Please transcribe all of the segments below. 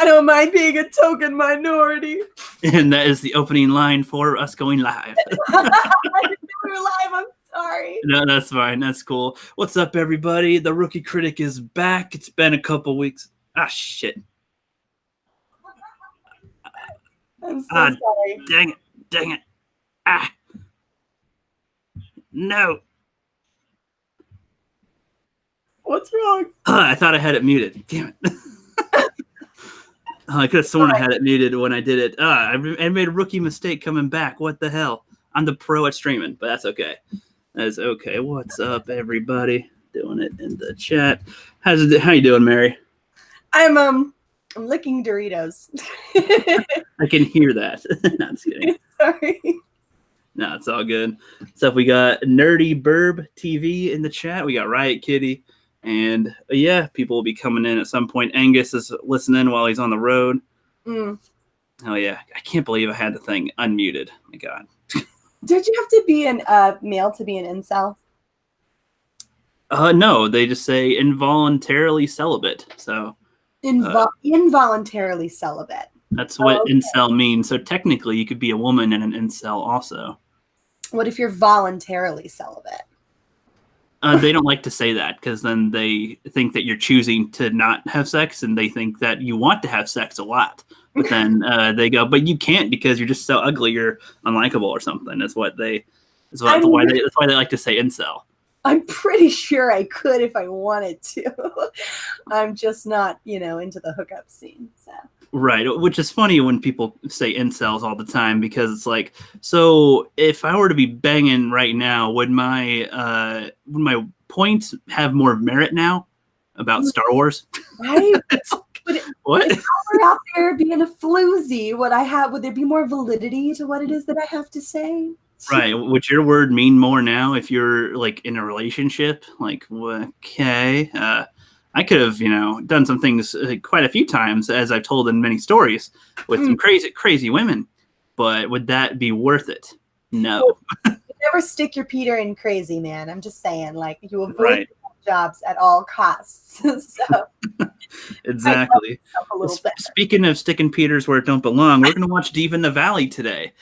I don't mind being a token minority. And that is the opening line for us going live. We're live. I'm sorry. No, that's fine. That's cool. What's up, everybody? The Rookie Critic is back. It's been a couple weeks. Ah, shit. I'm so sorry. Dang it. Ah. No. What's wrong? I thought I had it muted. Damn it. I could have sworn I had it muted when I did it. I made a rookie mistake coming back. What the hell? I'm the pro at streaming, but that's okay. That's okay. What's up, everybody? Doing it in the chat. How you doing, Mary? I'm licking Doritos. I can hear that. No, I'm just kidding. Sorry. No, it's all good. So we got Nerdy Burb TV in the chat. We got Riot Kitty. And yeah, people will be coming in at some point. Angus is listening while he's on the road. Oh yeah, I can't believe I had the thing unmuted. My God. Did you have to be a male to be an incel? No, they just say involuntarily celibate. So involuntarily celibate. That's what incel means. So technically, you could be a woman and an incel also. What if you're voluntarily celibate? They don't like to say that because then they think that you're choosing to not have sex, and they think that you want to have sex a lot. But then they go, but you can't because you're just so ugly, you're unlikable or something. That's why they like to say incel. I'm pretty sure I could if I wanted to. I'm just not, into the hookup scene. So. Right, which is funny when people say incels all the time because it's like, so if I were to be banging right now, would my points have more merit now about Star Wars? Right. What? If I were out there being a floozy, would there be more validity to what it is that I have to say? Right. Would your word mean more now if you're like in a relationship? Like, okay. I could have, done some things quite a few times, as I've told in many stories, with some crazy women. But would that be worth it? No. You never stick your Peter in crazy, man. I'm just saying, you avoid jobs at all costs. So exactly. Speaking of sticking Peters where it don't belong, we're going to watch Deep in the Valley today.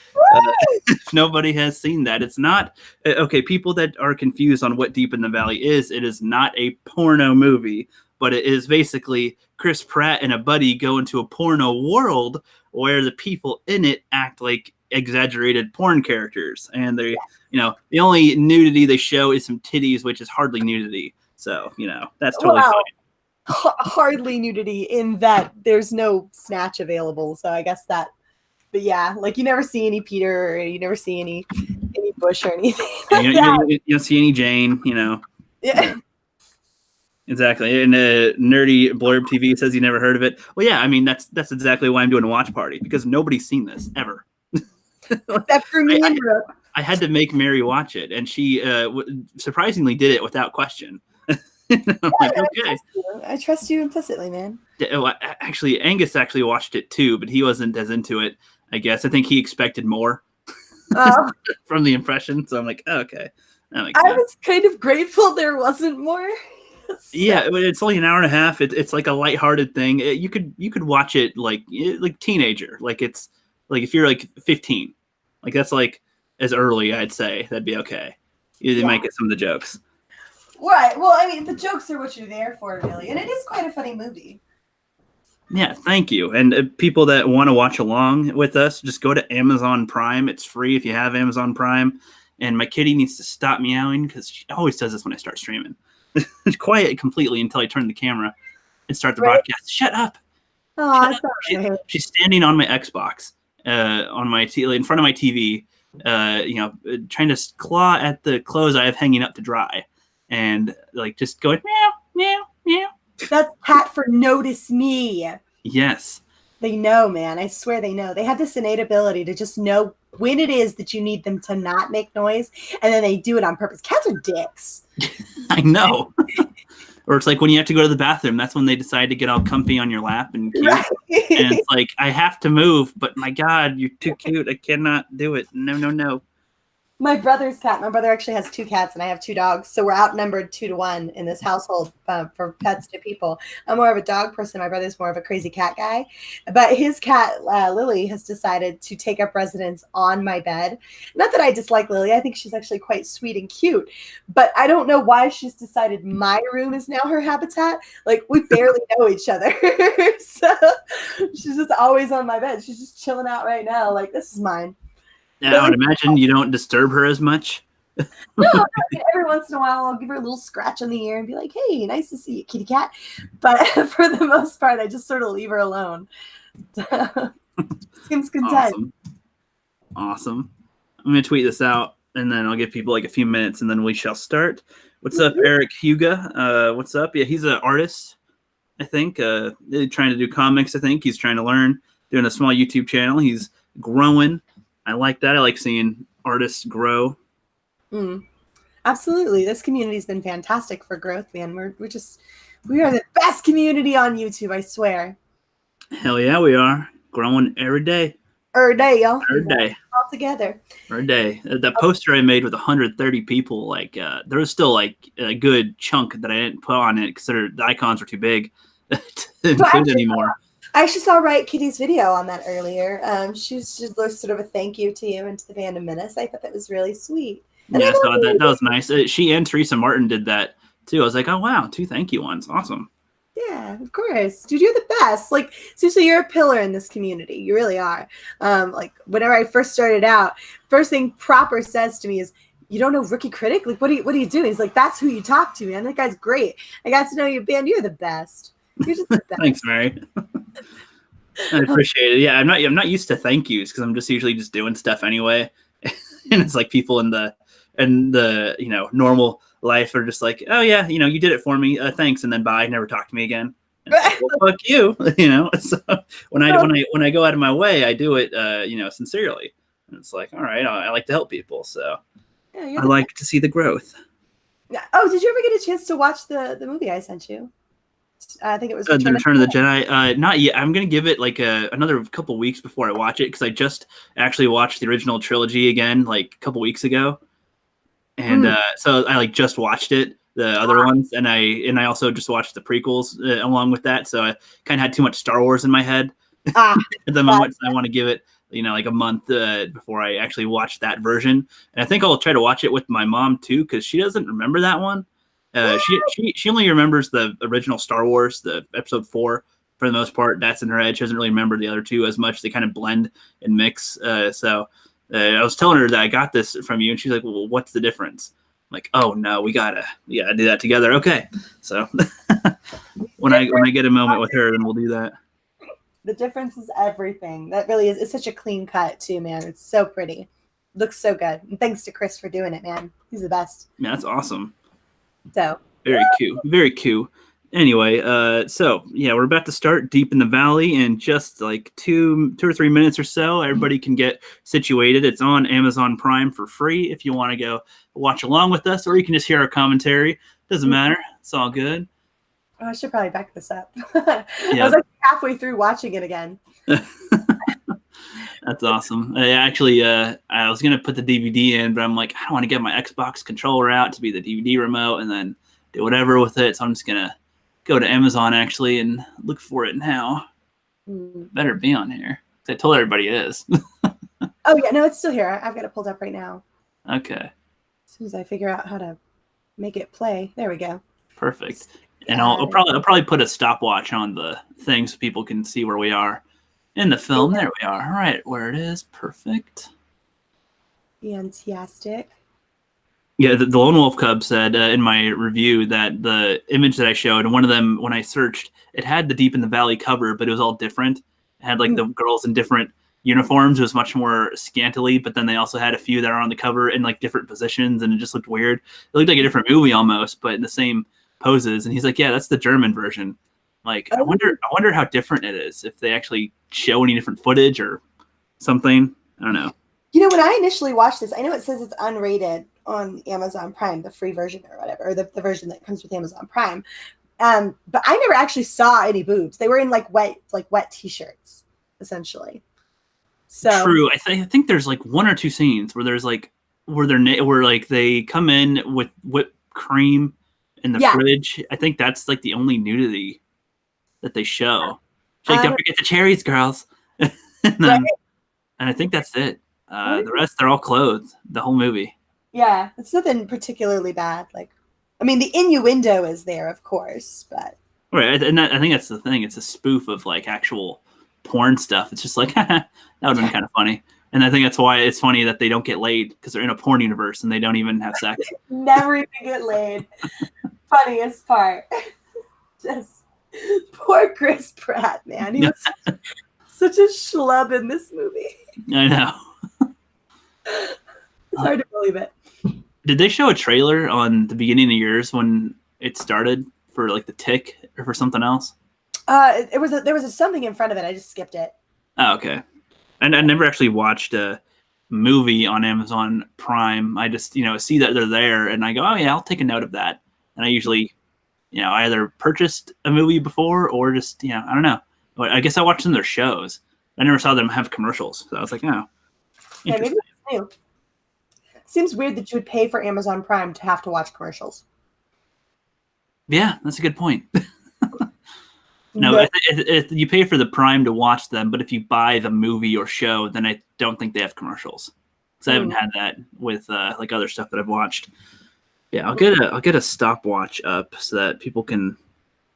If nobody has seen that, it's not okay. People that are confused on what Deep in the Valley is, it is not a porno movie, but it is basically Chris Pratt and a buddy go into a porno world where the people in it act like exaggerated porn characters, and they, the only nudity they show is some titties, which is hardly nudity. So, that's totally fine. Hardly nudity in that there's no snatch available. So I guess that, but yeah, you never see any Peter, or you never see any Bush or anything. You don't see any Jane, Yeah. Exactly. And Nerdy Blurb TV says he never heard of it. Well, yeah, I mean, that's exactly why I'm doing a watch party, because nobody's seen this ever. Except for me and Brooke. I had to make Mary watch it, and she surprisingly did it without question. I'm like, okay. I trust you implicitly, man. Actually, Angus actually watched it too, but he wasn't as into it, I guess. I think he expected more from the impression. So I'm like, oh, okay. That makes sense. I was kind of grateful there wasn't more. So. Yeah, it's only an hour and a half. It's like a lighthearted thing. You could watch it like teenager. It's like if you're 15, that's as early, I'd say that'd be okay. You might get some of the jokes. Right. Well, I mean, the jokes are what you're there for, really. And it is quite a funny movie. Yeah, thank you. And people that want to watch along with us, just go to Amazon Prime. It's free if you have Amazon Prime. And my kitty needs to stop meowing because she always does this when I start streaming. It's quiet completely until I turn the camera and start the broadcast. Shut up. Oh, She's standing on my Xbox, on my in front of my TV, trying to claw at the clothes I have hanging up to dry. And just going meow, meow, meow. That's cat for notice me. Yes. They know, man. I swear they know. They have this innate ability to just know when it is that you need them to not make noise, and then they do it on purpose. Cats are dicks. I know. Or it's like when you have to go to the bathroom, that's when they decide to get all comfy on your lap and cute. Right. And it's like, I have to move, but my God, you're too cute. I cannot do it. No. My brother's cat. My brother actually has 2 cats, and I have 2 dogs. So we're outnumbered 2-1 in this household for pets to people. I'm more of a dog person. My brother's more of a crazy cat guy. But his cat, Lily, has decided to take up residence on my bed. Not that I dislike Lily. I think she's actually quite sweet and cute. But I don't know why she's decided my room is now her habitat. Like, we barely know each other. So she's just always on my bed. She's just chilling out right now. Like, this is mine. Yeah, I would imagine you don't disturb her as much. No, I mean, every once in a while I'll give her a little scratch on the ear and be like, hey, nice to see you, kitty cat. But for the most part, I just sort of leave her alone. Seems content. Awesome. I'm going to tweet this out, and then I'll give people like a few minutes, and then we shall start. What's up, Eric Huga? What's up? Yeah, he's an artist, I think. Trying to do comics, I think. He's trying to learn, doing a small YouTube channel. He's growing. I like that. I like seeing artists grow. Absolutely. This community's been fantastic for growth, man. We are the best community on YouTube, I swear. Hell yeah, we are. Growing every day. Every day, y'all. Every day. All together. Every day. That poster I made with 130 people, like, there was still like a good chunk that I didn't put on it because the icons were too big to include anymore. I actually saw Riot Kitty's video on that earlier. She sort of a thank you to you and to the Fandom Menace. I thought that was really sweet. And yeah, so that was nice. She and Teresa Martin did that too. I was like, oh wow, 2 thank you ones. Awesome. Yeah, of course. Dude, you're the best. Like, seriously, you're a pillar in this community. You really are. Like, whenever I first started out, first thing Proper says to me is, you don't know Rookie Critic? Like, what are you doing? He's like, that's who you talk to, man. That guy's great. I got to know your band. You're the best. You're just the best. Thanks, Mary. I appreciate it. Yeah, I'm not used to thank yous because I'm just usually just doing stuff anyway. And it's like people in the normal life are just like, oh yeah, you did it for me, thanks, and then bye, never talk to me again. Like, well, fuck you. So when I go out of my way, I do it sincerely, and it's like, all right, I like to help people, so I like to see the growth. Oh, did you ever get a chance to watch the movie I sent you? I think it was the Return of the Jedi. Not yet. I'm gonna give it like another couple weeks before I watch it because I just actually watched the original trilogy again like a couple weeks ago, and so I like just watched it, the other ones, and I also just watched the prequels along with that. So I kind of had too much Star Wars in my head at the moment. So I want to give it like a month before I actually watch that version, and I think I'll try to watch it with my mom too because she doesn't remember that one. She only remembers the original Star Wars, the episode 4 for the most part. That's in her head. She doesn't really remember the other 2 as much. They kind of blend and mix. So I was telling her that I got this from you, and she's like, "Well, what's the difference?" I'm like, "Oh no, we gotta do that together." Okay, so when I get a moment with her, then we'll do that. The difference is everything. That really is. It's such a clean cut too, man. It's so pretty. Looks so good. And thanks to Chris for doing it, man. He's the best. Yeah, that's awesome. So very cute. Anyway, so yeah, we're about to start Deep in the Valley in just like 2 or 3 minutes or so. Everybody can get situated. It's on Amazon Prime for free if you want to go watch along with us, or you can just hear our commentary. Doesn't matter. It's all good. Oh, I should probably back this up. I was like halfway through watching it again. That's awesome. I was going to put the DVD in, but I'm like, I don't want to get my Xbox controller out to be the DVD remote and then do whatever with it. So I'm just going to go to Amazon actually and look for it now. Better be on here. I told everybody it is. Oh, yeah. No, it's still here. I've got it pulled up right now. Okay. As soon as I figure out how to make it play. There we go. Perfect. And I'll probably put a stopwatch on the thing so people can see where we are in the film. There we are. All right, where it is. Perfect. Fantastic. Yeah, the Lone Wolf Cub said in my review that the image that I showed, and one of them, when I searched, it had the Deep in the Valley cover, but it was all different. It had like the girls in different uniforms. It was much more scantily, but then they also had a few that are on the cover in like different positions, and it just looked weird. It looked like a different movie almost, but in the same poses. And he's like, yeah, that's the German version. Like, I wonder how different it is, if they actually show any different footage or something. I don't know. You know, when I initially watched this, I know it says it's unrated on Amazon Prime, the free version or whatever, or the version that comes with Amazon Prime. But I never actually saw any boobs. They were in like wet t-shirts, essentially. So true. I think there's like 1 or 2 scenes where there's like where like they come in with whipped cream in the fridge. I think that's like the only nudity that they show. She's like, don't forget the cherries, girls. And I think that's it. The rest, they're all clothed the whole movie. Yeah, it's nothing particularly bad. Like, I mean, the innuendo is there, of course, but right. And I think that's the thing. It's a spoof of like actual porn stuff. It's just like that would have been kind of funny. And I think that's why it's funny that they don't get laid, because they're in a porn universe and they don't even have sex. Never even get laid. Funniest part. Just poor Chris Pratt, man. He was such a schlub in this movie. I know. It's hard to believe it. Did they show a trailer on the beginning of yours when it started for like The Tick or for something else? There was something in front of it. I just skipped it. Oh, okay. And I never actually watched a movie on Amazon Prime. I just, see that they're there and I go, oh yeah, I'll take a note of that. And I usually, I either purchased a movie before or just, I don't know. But I guess I watched some of their shows. I never saw them have commercials. So I was like, oh. Yeah, maybe that's new. Seems weird that you would pay for Amazon Prime to have to watch commercials. Yeah, that's a good point. No, if you pay for the Prime to watch them, but if you buy the movie or show, then I don't think they have commercials. Because I haven't had that with like other stuff that I've watched. Yeah, I'll get a stopwatch up so that people can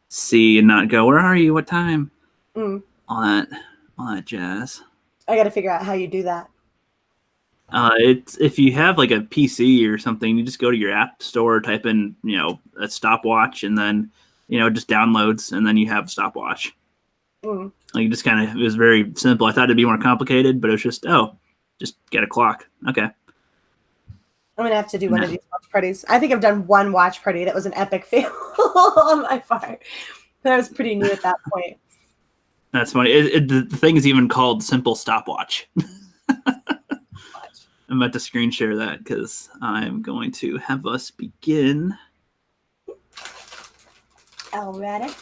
see and not go, where are you? What time? All that jazz. I got to figure out how you do that. It's if you have like a PC or something, you just go to your app store, type in, a stopwatch, and then, just downloads, and then you have a stopwatch. Like, just kind of, it was very simple. I thought it'd be more complicated, but it was just get a clock. Okay. I'm going to have to do one of these watch parties. I think I've done one watch party that was an epic fail on my part. That was pretty new at that point. That's funny. The thing is even called Simple Stopwatch. I'm about to screen share that because I'm going to have us begin. Alrighty.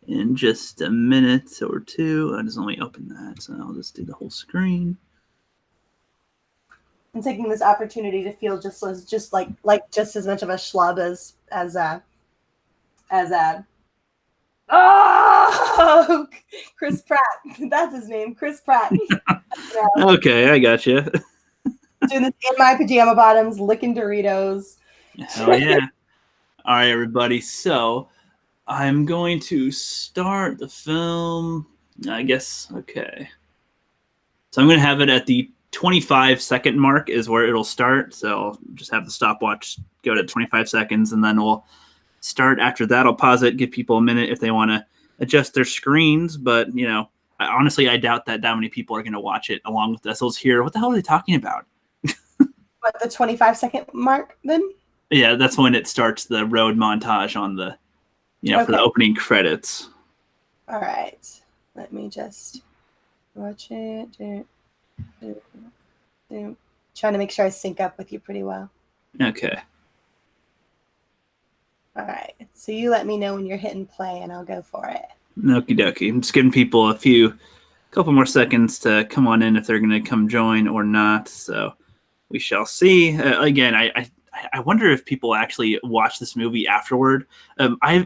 In just a minute or two. I just only open that, so I'll just do the whole screen. I'm taking this opportunity to feel just as much of a schlub as oh, Chris Pratt. That's his name, Chris Pratt. Okay, I got you. Doing this in my pajama bottoms, licking Doritos. Hell yeah. All right, everybody. So I'm going to start the film, I guess. Okay. So I'm going to have it at the 25-second mark is where it'll start. So I'll just have the stopwatch go to 25 seconds, and then we'll start after that. I'll pause it, give people a minute if they want to adjust their screens. But, honestly, I doubt that many people are going to watch it along with us. Let's hear, what the hell are they talking about? What, the 25-second mark then? Yeah, that's when it starts the road montage on the, for the opening credits. All right. Let me just watch it. Trying to make sure I sync up with you pretty well. Okay. All right. So you let me know when you're hitting play and I'll go for it. Okie dokie. I'm just giving people a couple more seconds to come on in if they're going to come join or not. So we shall see. Again, I wonder if people actually watch this movie afterward.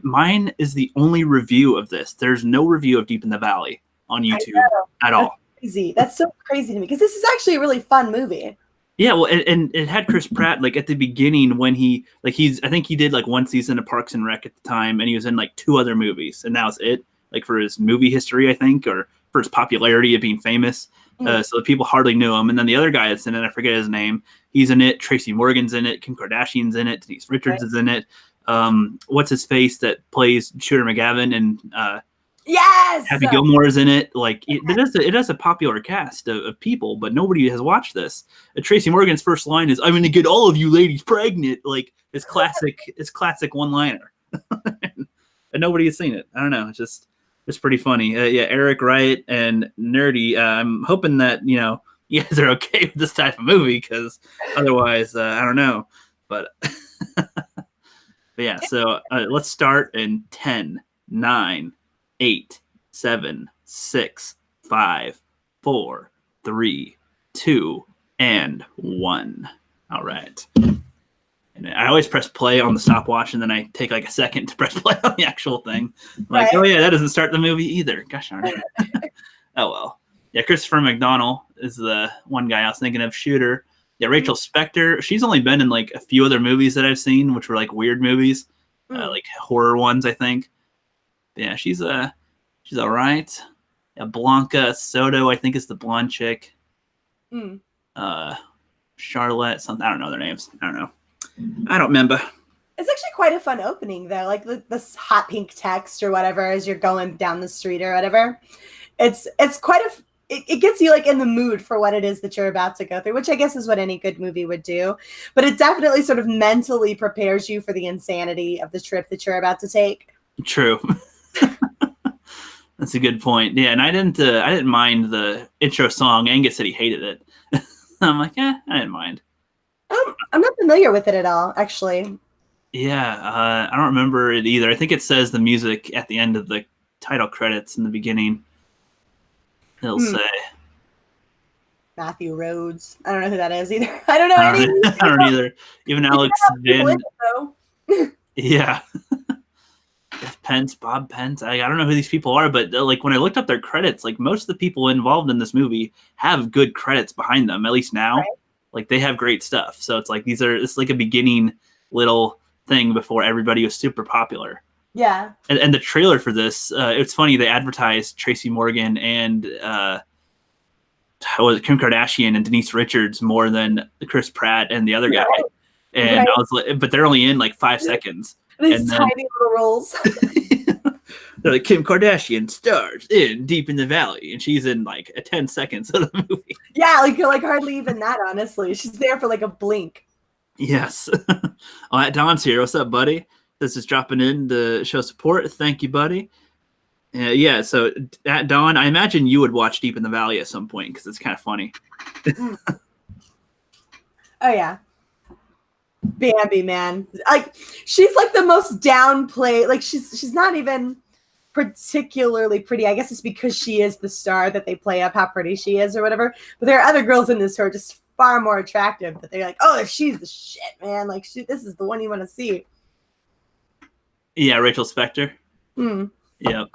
Mine is the only review of this. There's no review of Deep in the Valley on YouTube at all. Crazy. That's so crazy to me because this is actually a really fun movie. Yeah, well, and it had Chris Pratt like at the beginning when I think he did like one season of Parks and Rec at the time, and he was in like 2 other movies, and that was it. Like for his movie history, I think, or for his popularity of being famous. So people hardly knew him. And then the other guy that's in it, I forget his name. He's in it. Tracy Morgan's in it. Kim Kardashian's in it. Denise Richards is in it. What's his face that plays Shooter McGavin and yes, Happy Gilmore is in it. Like it has a popular cast of people, but nobody has watched this. Tracy Morgan's first line is, "I'm going to get all of you ladies pregnant." Like his classic one-liner, and nobody has seen it. I don't know. It's pretty funny. Yeah, Eric Wright and Nerdy. I'm hoping that you guys are okay with this type of movie, because otherwise, I don't know. But, but yeah, so let's start in 10, 9, 8, 7, 6, 5, 4, 3, 2, And 1. All right. And I always press play on the stopwatch, and then I take like a second to press play on the actual thing. I'm like, oh yeah, that doesn't start the movie either. Gosh darn it. Oh well. Yeah, Christopher McDonald is the one guy I was thinking of. Shooter. Yeah, Rachel Spector. She's only been in like a few other movies that I've seen, which were like weird movies, like horror ones, I think. But yeah, she's all right. Yeah, Blanca Soto, I think, is the blonde chick. Charlotte, something. I don't know their names. I don't know. I don't remember. It's actually quite a fun opening, though. Like this hot pink text or whatever as you're going down the street or whatever. It's quite it gets you like in the mood for what it is that you're about to go through, which I guess is what any good movie would do. But it definitely sort of mentally prepares you for the insanity of the trip that you're about to take. True. That's a good point. Yeah, and I didn't mind the intro song. Angus said he hated it. I'm like, I didn't mind. I'm not familiar with it at all, actually. Yeah, I don't remember it either. I think it says the music at the end of the title credits in the beginning. It'll say Matthew Rhodes. I don't know who that is either. I don't know any. I don't either. Even Alex Vin. Yeah. Pence, Bob Pence. I don't know who these people are, but like when I looked up their credits, like most of the people involved in this movie have good credits behind them, at least now. Right. Like they have great stuff. So it's like it's like a beginning little thing before everybody was super popular. Yeah. And the trailer for this, it's funny, they advertised Tracy Morgan and Kim Kardashian and Denise Richards more than Chris Pratt and the other guy. And I was like, but they're only in like 5 seconds. These tiny little roles. They're like, Kim Kardashian stars in Deep in the Valley, and she's in like 10 seconds of the movie. Yeah, like hardly even that, honestly. She's there for like a blink. Yes. Don's here. What's up, buddy? This is dropping in to show support. Thank you, buddy. Yeah, so at Dawn, I imagine you would watch Deep in the Valley at some point because it's kind of funny. Oh, yeah. Bambi, man. Like, she's like the most downplayed. Like, she's not even particularly pretty. I guess it's because she is the star that they play up how pretty she is or whatever. But there are other girls in this who are just far more attractive. But they're like, oh, she's the shit, man. Like, this is the one you want to see. Yeah, Rachel Spector. Yep.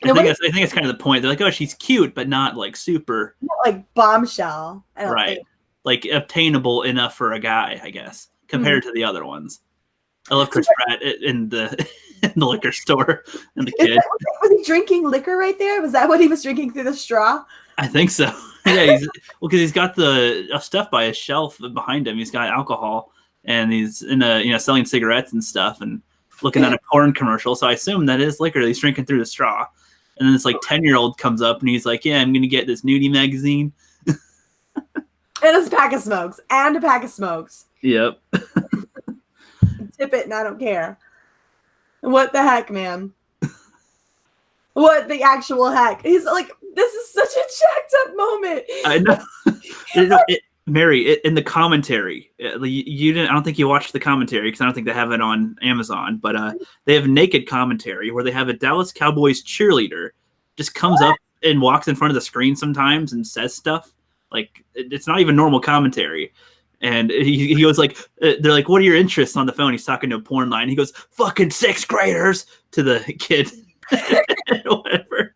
I think it's kind of the point. They're like, oh, she's cute, but not like super. Not like bombshell. Right. Like obtainable enough for a guy, I guess, compared to the other ones. I love Chris Pratt in the liquor store and the kid. Was he drinking liquor right there? Was that what he was drinking through the straw? I think so. Yeah, because he's got the stuff by his shelf behind him. He's got alcohol, and he's in selling cigarettes and stuff, and looking at a porn commercial. So I assume that is liquor that he's drinking through the straw. And then this like 10-year-old comes up and he's like, yeah, I'm gonna get this nudie magazine. And a pack of smokes. Yep. Tip it and I don't care. What the heck, man? What the actual heck? He's like, this is such a jacked up moment. I know. Mary, in the commentary, you didn't. I don't think you watched the commentary because I don't think they have it on Amazon. But they have naked commentary where they have a Dallas Cowboys cheerleader just comes up and walks in front of the screen sometimes and says stuff. Like it's not even normal commentary. And he goes like, they're like, "What are your interests?" On the phone, he's talking to a porn line. He goes, "Fucking 6th graders" to the kid. Whatever.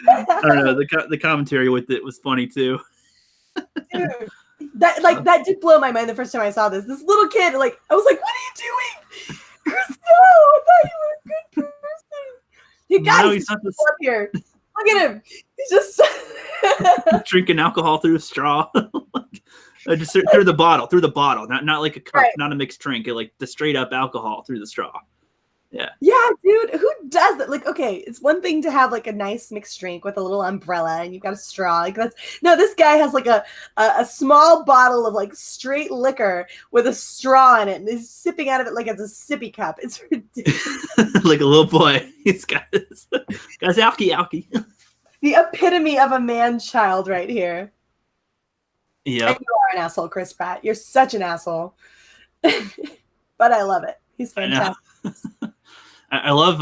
I don't know. The commentary with it was funny too. Dude, that did blow my mind the first time I saw this. This little kid, like, I was like, "What are you doing, Chris? No, I thought you were a good person." You guys, he's not up here. Look at him. He's just drinking alcohol through a straw. Just through the bottle, not like a cup, not a mixed drink. Like the straight up alcohol through the straw. Yeah, dude, who does that? Like, okay, it's one thing to have like a nice mixed drink with a little umbrella and you've got a straw. Like this guy has like a small bottle of like straight liquor with a straw in it and he's sipping out of it like it's a sippy cup. It's ridiculous. Like a little boy. He's got his alky. The epitome of a man-child right here. Yeah. And you are an asshole, Chris Pratt. You're such an asshole. But I love it. He's fantastic. I love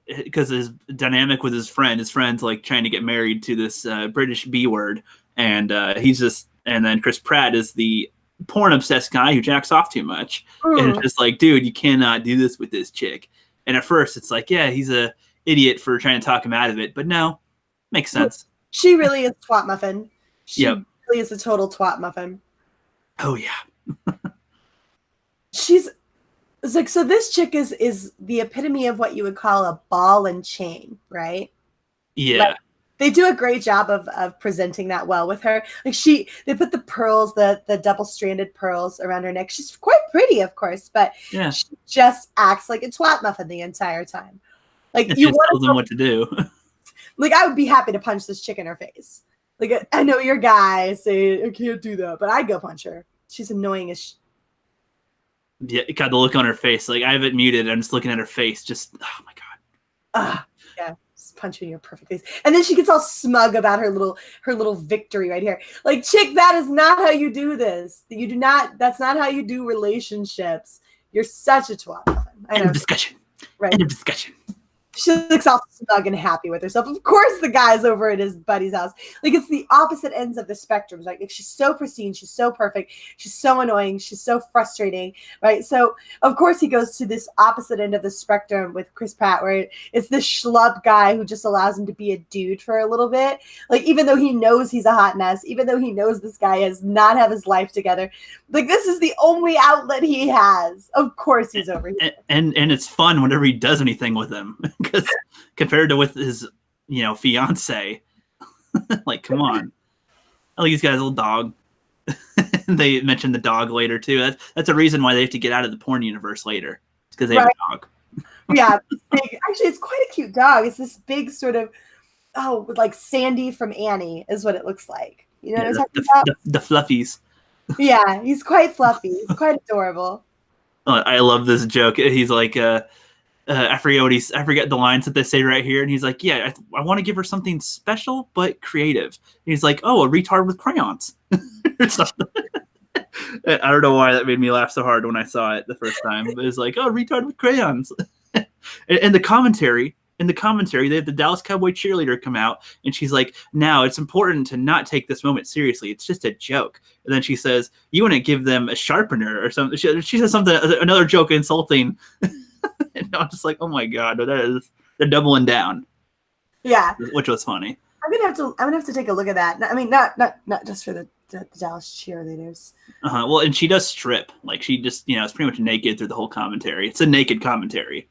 because his dynamic with his friend's like trying to get married to this British B word, and and then Chris Pratt is the porn obsessed guy who jacks off too much, and it's just like, dude, you cannot do this with this chick. And at first, it's like, yeah, he's a idiot for trying to talk him out of it, but no, makes sense. She really is twat muffin. She Yep. really is a total twat muffin. Oh yeah. It's like, so this chick is the epitome of what you would call a ball and chain, right? Yeah. Like, they do a great job of presenting that well with her. Like they put the pearls, the double-stranded pearls around her neck. She's quite pretty, of course, but yeah, she just acts like a twat muffin the entire time. Like you want to tell them what to do. Like, I would be happy to punch this chick in her face. Like, I know you're guys say I can't do that, but I'd go punch her. She's annoying as Yeah, got the look on her face. Like, I have it muted. I'm just looking at her face. Just, oh my god. Yeah, just punch you in your perfect face. And then she gets all smug about her little victory right here. Like, chick, that is not how you do this. You do not. That's not how you do relationships. You're such a twat. End of discussion. Right. End of discussion. She looks all smug and happy with herself. Of course, the guy's over at his buddy's house. Like, it's the opposite ends of the spectrum. Like she's so pristine. She's so perfect. She's so annoying. She's so frustrating, right? So, of course, he goes to this opposite end of the spectrum with Chris Pratt, where it's this schlub guy who just allows him to be a dude for a little bit. Like, even though he knows he's a hot mess, even though he knows this guy does not have his life together, like, this is the only outlet he has. Of course, he's over here. And it's fun whenever he does anything with him. Because compared to with his, fiance, like, come on. I think he's got his little dog. They mentioned the dog later too. That's a reason why they have to get out of the porn universe later. It's because they have a dog. Yeah, actually, it's quite a cute dog. It's this big sort of, like Sandy from Annie is what it looks like. You know what I'm talking about? The fluffies. Yeah, he's quite fluffy. He's quite adorable. I love this joke. He's like, I forget the lines that they say right here, and he's like, yeah, I want to give her something special but creative. And he's like, oh, a retard with crayons. I don't know why that made me laugh so hard when I saw it the first time. But it's like, oh, retard with crayons. And the commentary, they have the Dallas Cowboy cheerleader come out, and she's like, now it's important to not take this moment seriously. It's just a joke. And then she says, you want to give them a sharpener or something. She says something, another joke insulting. And I'm just like, oh my god, they're doubling down. Yeah, which was funny. I'm gonna have to take a look at that. I mean, not just for the Dallas cheerleaders. Well, and she does strip. Like, she just, it's pretty much naked through the whole commentary. It's a naked commentary.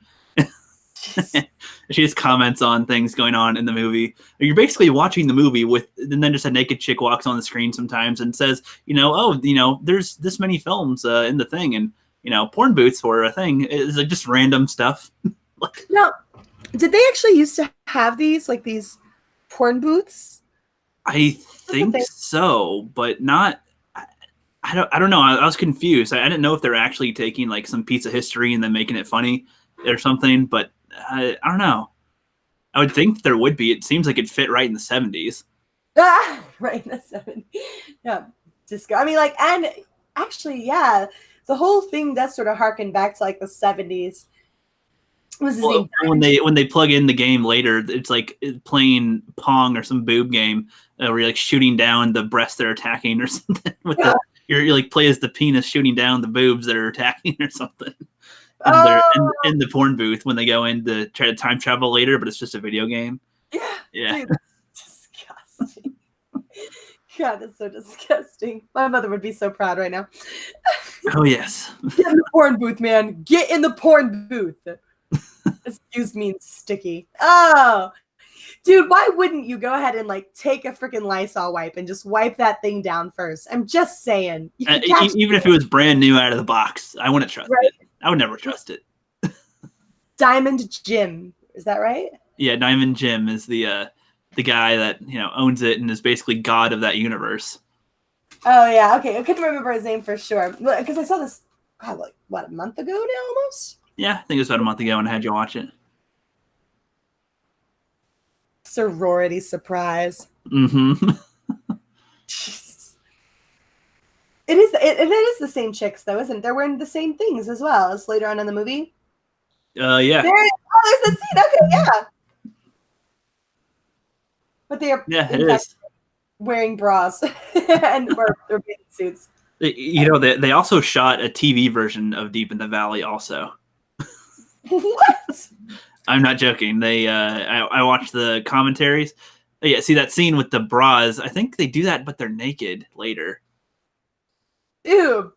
She just comments on things going on in the movie. You're basically watching the movie and then just a naked chick walks on the screen sometimes and says, there's this many films in the thing, and porn booths for a thing. It's like just random stuff. Now, did they actually used to have these porn booths? I think so, but not. I don't know. I was confused. I didn't know if they're actually taking like some piece of history and then making it funny or something. But I don't know. I would think there would be. It seems like it fit right in the 70s. Right in the 70s. Yeah, disco. I mean, like, and actually, yeah. The whole thing does sort of harken back to like the 70s. Well, when they plug in the game later, it's like playing Pong or some boob game where you're like shooting down the breasts they're attacking or something. You're like play as the penis shooting down the boobs that are attacking or something. And they're in the porn booth when they go in to try to time travel later, but it's just a video game. Yeah. Dude, that's disgusting. God, that's so disgusting. My mother would be so proud right now. Oh, yes. Get in the porn booth, man. Get in the porn booth. Excuse me, sticky. Oh, dude, why wouldn't you go ahead and like take a freaking Lysol wipe and just wipe that thing down first? I'm just saying. Even if it was brand new out of the box, I wouldn't trust it. I would never trust it. Diamond Jim, is that right? Yeah, Diamond Jim is the guy that owns it and is basically god of that universe. Oh yeah, okay. I couldn't remember his name for sure because I saw this like a month ago now, almost. Yeah, I think it was about a month ago when I had you watch it. Sorority surprise. Mm-hmm. It is the same chicks though, isn't it? They're wearing the same things as well as later on in the movie. Yeah. There's the scene. Okay, yeah. But they are. Yeah, it is. wearing bras and or bathing suits. You know, they also shot a TV version of Deep in the Valley also. What? I'm not joking. They I watched the commentaries. Yeah, see that scene with the bras. I think they do that, but they're naked later. Ew.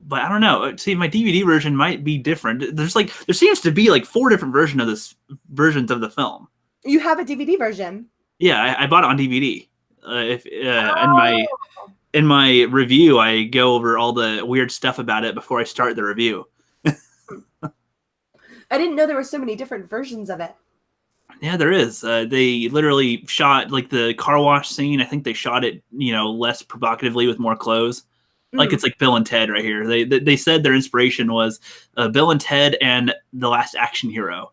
But I don't know. See, my DVD version might be different. There seems to be like 4 different versions of the film. You have a DVD version? Yeah, I bought it on DVD. In my review, I go over all the weird stuff about it before I start the review. I didn't know there were so many different versions of it. Yeah, there is. They literally shot like the car wash scene. I think they shot it, less provocatively with more clothes. Like it's like Bill and Ted right here. They said their inspiration was Bill and Ted and The Last Action Hero.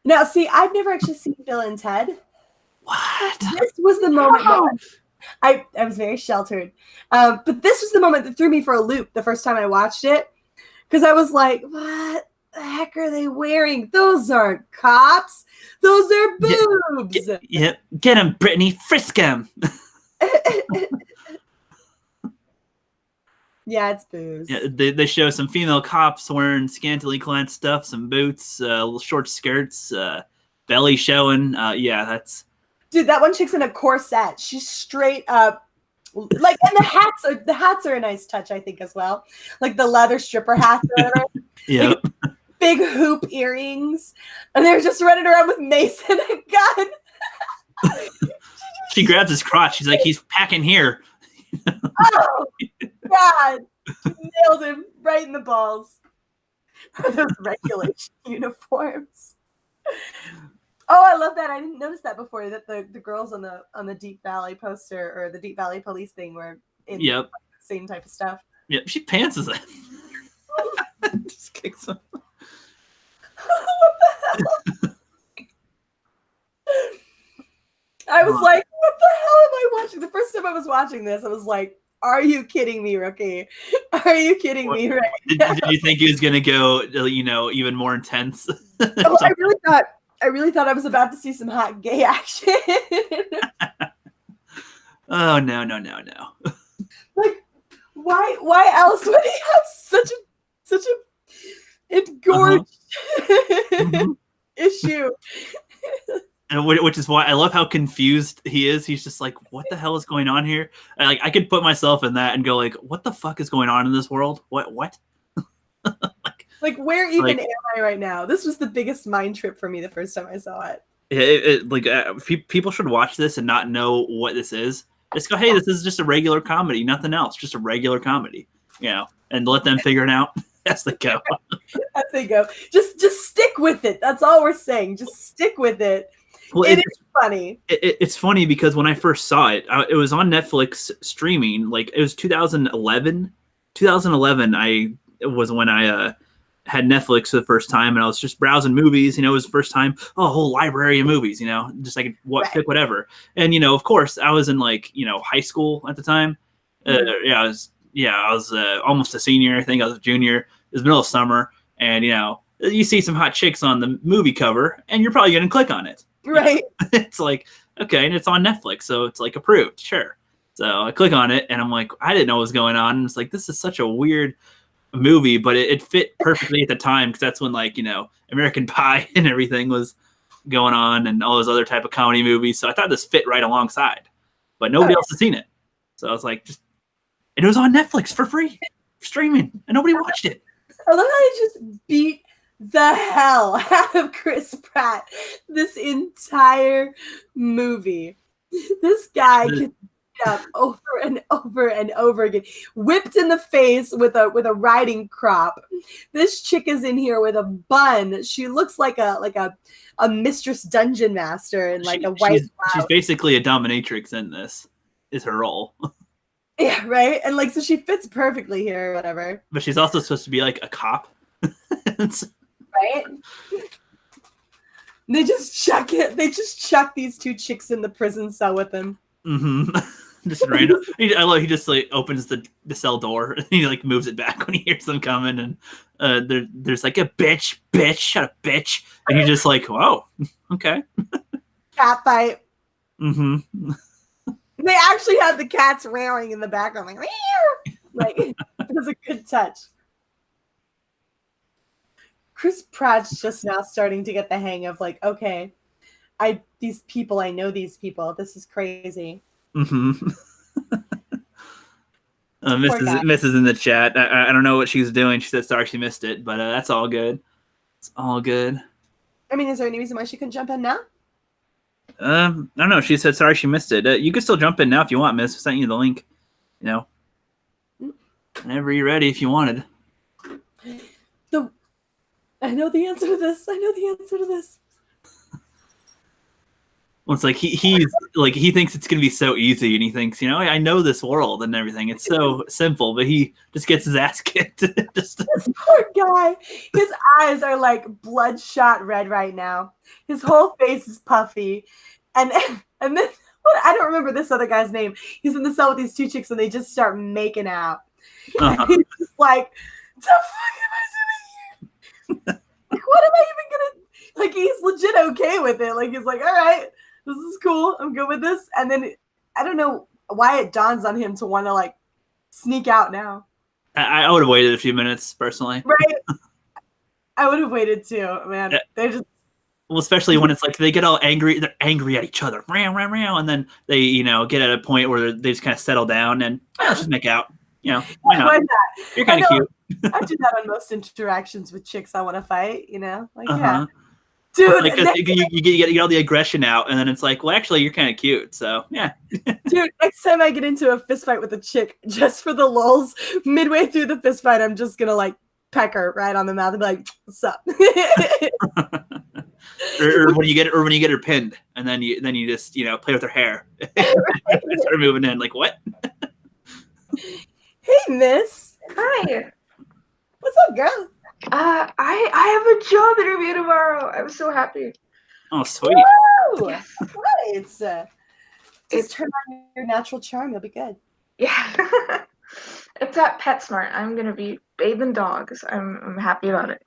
Now, see, I've never actually seen Bill and Ted. What? This was the moment. I was very sheltered. But this was the moment that threw me for a loop the first time I watched it. Because I was like, what the heck are they wearing? Those aren't cops. Those are boobs. Get him, Brittany. Frisk him. Yeah, it's boobs. Yeah, they show some female cops wearing scantily clad stuff, some boots, short skirts, belly showing. Yeah, that's... Dude, that one chick's in a corset. She's straight up, like, and the hats are a nice touch, I think, as well. Like the leather stripper hats or whatever. Yeah. Like, big hoop earrings, and they're just running around with mace and a gun. She grabs his crotch. She's like, he's packing here. Oh God! She nailed him right in the balls. Those regulation uniforms. Oh, I love that. I didn't notice that before. That the girls on the Deep Valley poster or the Deep Valley Police thing were in the same type of stuff. Yep, she pantses it. Just kicks him. What the hell? I was like, what the hell am I watching? The first time I was watching this, I was like, are you kidding me, Rookie? Are you kidding me right now? Did you think he was going to go, even more intense? Oh, I really thought I was about to see some hot gay action. Oh, no. Like, why else would he have such a engorged issue? And which is why I love how confused he is. He's just like, what the hell is going on here? And, I could put myself in that and go like, what the fuck is going on in this world? What? like where even am I right now? This was the biggest mind trip for me the first time I saw it. People should watch this and not know what this is. Just go, hey, this is just a regular comedy, nothing else, just a regular comedy, and let them figure it out as they go. As they go, just stick with it. That's all we're saying. Just stick with it. Well, it's funny. It's funny because when I first saw it, it was on Netflix streaming. Like it was 2011. 2011, I was when I had Netflix for the first time, and I was just browsing movies. It was the first time. Oh, a whole library of movies. Just I could pick whatever. And of course, I was in high school at the time. I was almost a senior. I think I was a junior. It was middle of summer, and you see some hot chicks on the movie cover, and you're probably gonna click on it. Right. It's like, okay, and it's on Netflix, so it's like approved, sure. So I click on it, and I'm like, I didn't know what was going on. And it's like, this is such a weird movie, but it fit perfectly at the time because that's when American Pie and everything was going on, and all those other type of comedy movies. So I thought this fit right alongside, but nobody else has seen it. So I was like, and it was on Netflix for free, streaming, and nobody watched it. I love how he just beat the hell out of Chris Pratt this entire movie. This guy gets beat up over and over and over again, whipped in the face with a riding crop. This chick is in here with a bun. She looks like a mistress dungeon master in a white blouse. She's basically a dominatrix in this. Is her role. Yeah, right. And so she fits perfectly here or whatever. But she's also supposed to be like a cop. Right? They just chuck it. They just chuck these two chicks in the prison cell with them. Mm-hmm. Just random. I love. He just opens the cell door and he moves it back when he hears them coming, and there's a bitch, shut up, bitch, and he's just like, whoa, okay. Cat fight. Mm-hmm. They actually have the cats meowing in the background, like, meow! Like it was a good touch. Chris Pratt's just now starting to get the hang of like, okay, I know these people. This is crazy. Mm-hmm. Miss is in the chat. I don't know what she's doing. She said sorry she missed it, but that's all good. It's all good. I mean, is there any reason why she couldn't jump in now? I don't know. She said sorry she missed it. You can still jump in now if you want, Miss. I sent you the link. You know, whenever you're ready, if you wanted. I know the answer to this. Well, it's like he's like he thinks it's gonna be so easy, and he thinks, you know, I know this world and everything. It's so simple, but he just gets his ass kicked. This poor guy. His eyes are like bloodshot red right now. His whole face is puffy, and then I don't remember this other guy's name. He's in the cell with these two chicks, and they just start making out. Uh-huh. He's just like, the fuck am I doing here? Like, what am I even gonna? Like, he's legit okay with it. Like, he's like, all right. This is cool. I'm good with this. And then I don't know why it dawns on him to want to like sneak out now. I would have waited a few minutes personally. Right. I would have waited too, man. Yeah. They're just especially when it's like they get all angry. They're angry at each other. And then they, you know, get at a point where they just kind of settle down and let's just make out. You know, why not? You're kind of cute. I do that on most interactions with chicks I want to fight, you know? Like, yeah. Dude, like, you get all the aggression out, and then it's like, well, actually, you're kind of cute, so yeah. Dude, next time I get into a fist fight with a chick, just for the lulz, midway through the fist fight, I'm just gonna like peck her right on the mouth and be like, "What's up?" or when you get her pinned, and then you just, you know, play with her hair, start moving in, like what? Hey, Miss. Hi. What's up, girl? I have a job interview tomorrow. I'm so happy. Oh, sweet. Woo! Yes. Right. Just turn on your natural charm. You'll be good. Yeah. It's at PetSmart. I'm gonna be bathing dogs. I'm happy about it.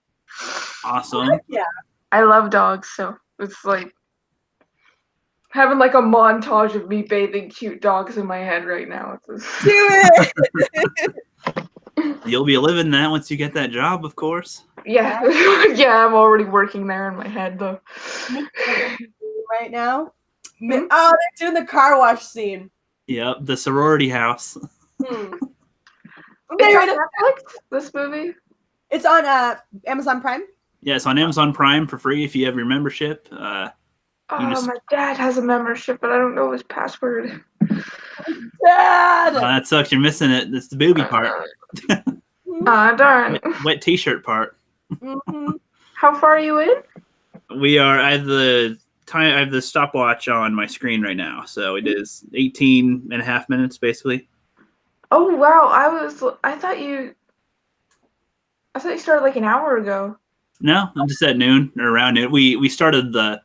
Awesome. Yeah. I love dogs, so it's like having like a montage of me bathing cute dogs in my head right now. Do it. You'll be living that once you get that job, of course. Yeah. Yeah, I'm already working there in my head, though. Right now? Oh, they're doing the car wash scene. Yep, the sorority house. It's on Netflix, this movie? It's on Amazon Prime? Yeah, it's on Amazon Prime for free if you have your membership. My dad has a membership, but I don't know his password. Dad! That sucks. You're missing it. That's the booby part. Darn. Wet t-shirt part. Mm-hmm. How far are you in? We are. I have the stopwatch on my screen right now, so it is 18 and a half minutes basically. Oh wow! I thought you started like an hour ago. No, I'm just at noon or around noon. We started the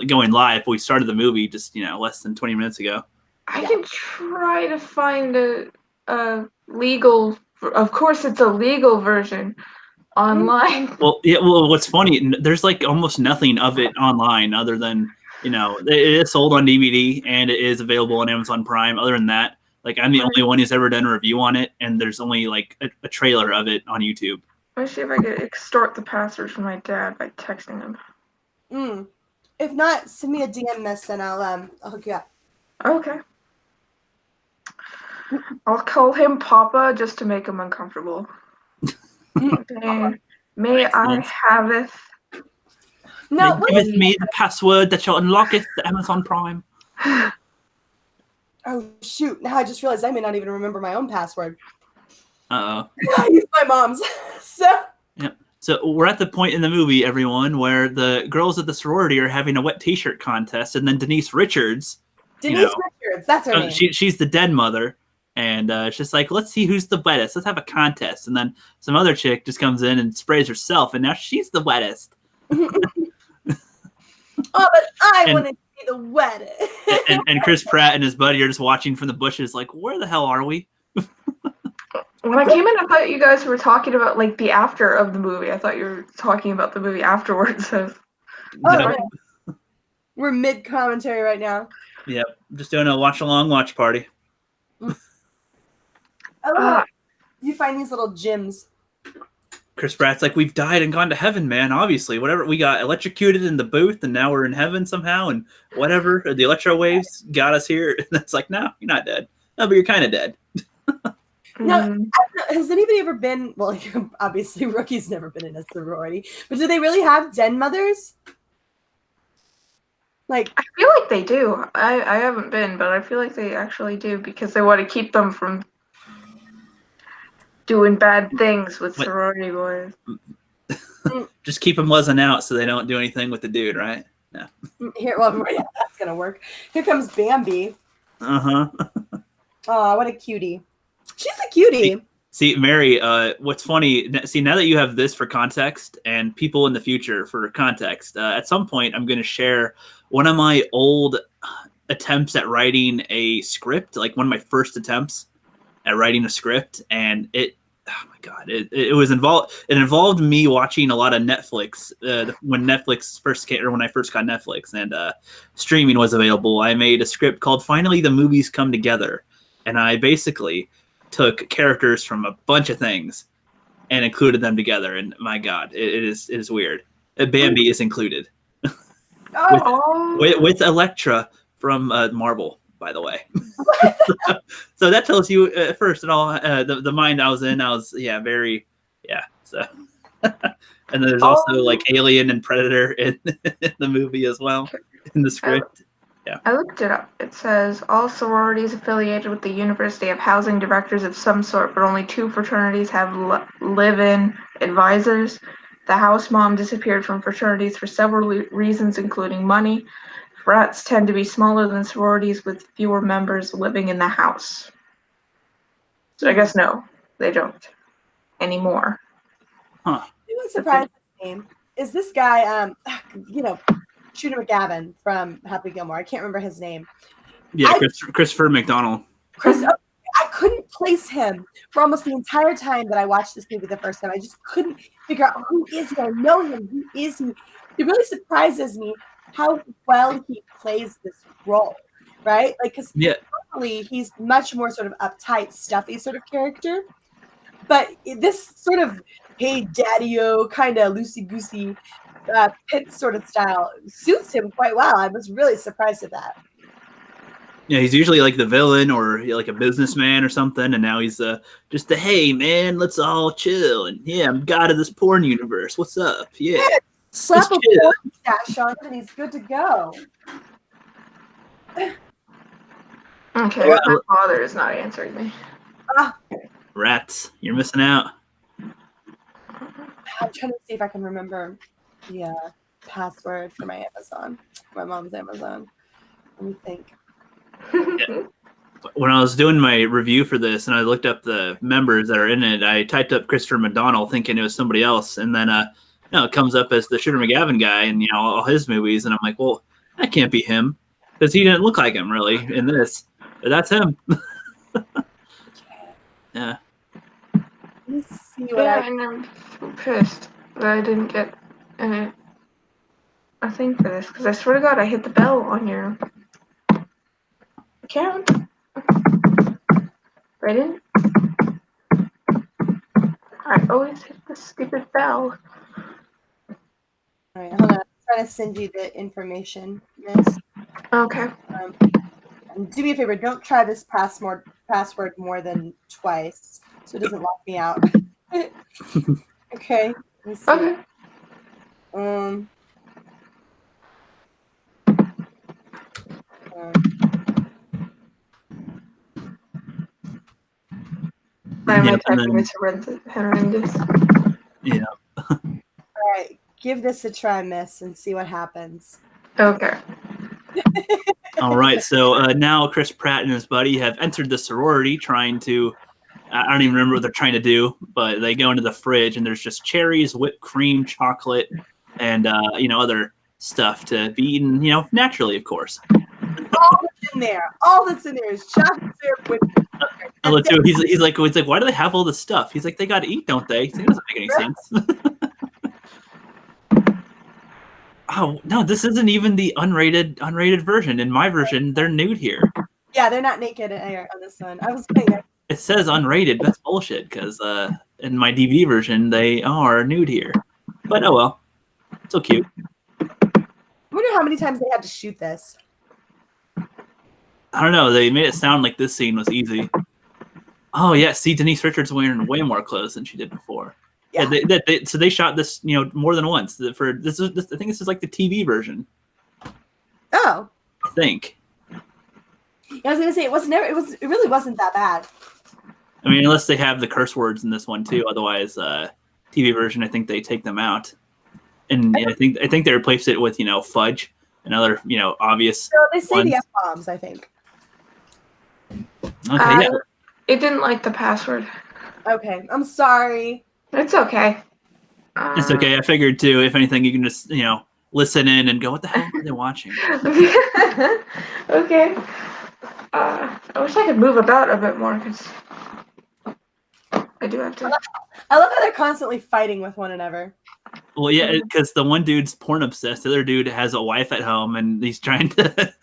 going live, but we started the movie just, you know, less than 20 minutes ago. I can try to find a legal. Of course, it's a legal version online. Well, yeah. Well, what's funny? There's like almost nothing of it online other than, you know, it is sold on DVD and it is available on Amazon Prime. Other than that, like I'm the only one who's ever done a review on it, and there's only like a trailer of it on YouTube. Let me see if I can extort the password from my dad by texting him. If not, send me a DM, Miss, and I'll hook you up. Okay. I'll call him Papa just to make him uncomfortable. May I have it? No, give me the password that shall unlock it to Amazon Prime. Oh shoot! Now I just realized I may not even remember my own password. I use my mom's. So we're at the point in the movie, everyone, where the girls at the sorority are having a wet t-shirt contest, and then Denise Richards, that's her name. She's the dead mother, and it's just like, let's see who's the wettest. Let's have a contest, and then some other chick just comes in and sprays herself, and now she's the wettest. But I want to be the wettest. and Chris Pratt and his buddy are just watching from the bushes, like, where the hell are we? When I came in, I thought you guys were talking about like the after of the movie. I thought you were talking about the movie afterwards. We're mid commentary right now. Yep. Just doing a watch party. I love how you find these little gems. Chris Pratt's like, we've died and gone to heaven, man. Obviously, whatever, we got electrocuted in the booth, and now we're in heaven somehow, and whatever, the electro waves got us here. And it's like, no, you're not dead. No, but you're kind of dead. Now, has anybody ever been? Well, obviously, Rookie's never been in a sorority, but do they really have den mothers? Like, I feel like they do. I haven't been, but I feel like they actually do because they want to keep them from doing bad things with sorority boys. Just keep them lezzing out so they don't do anything with the dude, right? No. Here, well, yeah, that's gonna work. Here comes Bambi. Oh, what a cutie! She's a cutie. See, Mary, what's funny, see, now that you have this for context and people in the future for context, at some point I'm going to share one of my old attempts at writing a script, like one of my first attempts at writing a script, and it, oh my God, it was involved. It involved me watching a lot of Netflix when Netflix first came, or when I first got Netflix and streaming was available. I made a script called "Finally the Movies Come Together," and I basically took characters from a bunch of things and included them together. And my God, it is weird. Bambi is included with Elektra from Marvel, by the way. So that tells you first of all the mind I was in. I was very So and then there's also like Alien and Predator in the movie as well in the script. Yeah. I looked it up. It says all sororities affiliated with the university have housing directors of some sort, but only 2 fraternities have live-in advisors. The house mom disappeared from fraternities for several reasons, including money. Frats tend to be smaller than sororities with fewer members living in the house. So I guess no, they don't anymore. Huh. It was surprised his name is this guy. Shooter McGavin from Happy Gilmore. I can't remember his name. Yeah, Christopher McDonald. I couldn't place him for almost the entire time that I watched this movie the first time. I just couldn't figure out who is he. I know him. Who is he? It really surprises me how well he plays this role, right? Like, because normally he's much more sort of uptight, stuffy sort of character. But this sort of, hey, daddy-o, kind of loosey-goosey Pitt sort of style suits him quite well. I was really surprised at that. Yeah, he's usually like the villain or like a businessman or something, and now he's just the hey man, let's all chill, and I'm god of this porn universe. What's up? Yeah, slap a porn stash on him, and he's good to go. Okay, my father is not answering me. Rats, you're missing out. I'm trying to see if I can remember the password for my Amazon, my mom's Amazon. Let me think. Yeah. When I was doing my review for this and I looked up the members that are in it, I typed up Christopher McDonald thinking it was somebody else, and then it comes up as the Shooter McGavin guy and all his movies, and I'm like, well, that can't be him because he didn't look like him really in this, but that's him. Yeah. Let me see what I'm so pissed that I didn't get a thing for this, because I swear to God I hit the bell on your account. I didn't. I always hit the stupid bell. All right, hold on. I'm trying to send you the information, miss. Okay. Do me a favor. Don't try this password more than twice, so it doesn't lock me out. Okay. Let me see. Okay. My typing is horrendous. Yeah. All right. Give this a try, miss, and see what happens. Okay. All right. So now Chris Pratt and his buddy have entered the sorority trying to, I don't even remember what they're trying to do, but they go into the fridge and there's just cherries, whipped cream, chocolate, and, other stuff to be eaten, naturally, of course. All that's in there is chocolate syrup with. Too. He's like, why do they have all this stuff? He's like, they got to eat, don't they? It doesn't make any sense. Oh no, this isn't even the unrated version. In my version, they're nude here. Yeah, they're not naked on this one. I was playing it. It says unrated. That's bullshit. Because in my DVD version, they are nude here. But oh well, so cute. I wonder how many times they had to shoot this. I don't know. They made it sound like this scene was easy. Oh yeah, see, Denise Richards wearing way more clothes than she did before. Yeah, so they shot this, more than once. I think this is like the TV version. Oh, I think. Yeah, I was gonna say it really wasn't that bad. I mean, unless they have the curse words in this one too. Otherwise, TV version, I think they take them out, and I think they replaced it with fudge and other obvious. So they say the F-bombs, I think. Okay, yeah. It didn't like the password. Okay, I'm sorry. It's okay. It's okay. I figured too. If anything, you can just listen in and go, "What the hell are they watching?" Okay. I wish I could move about a bit more because I do have to. I love how they're constantly fighting with one another. Well, yeah, because the one dude's porn obsessed. The other dude has a wife at home, and he's trying to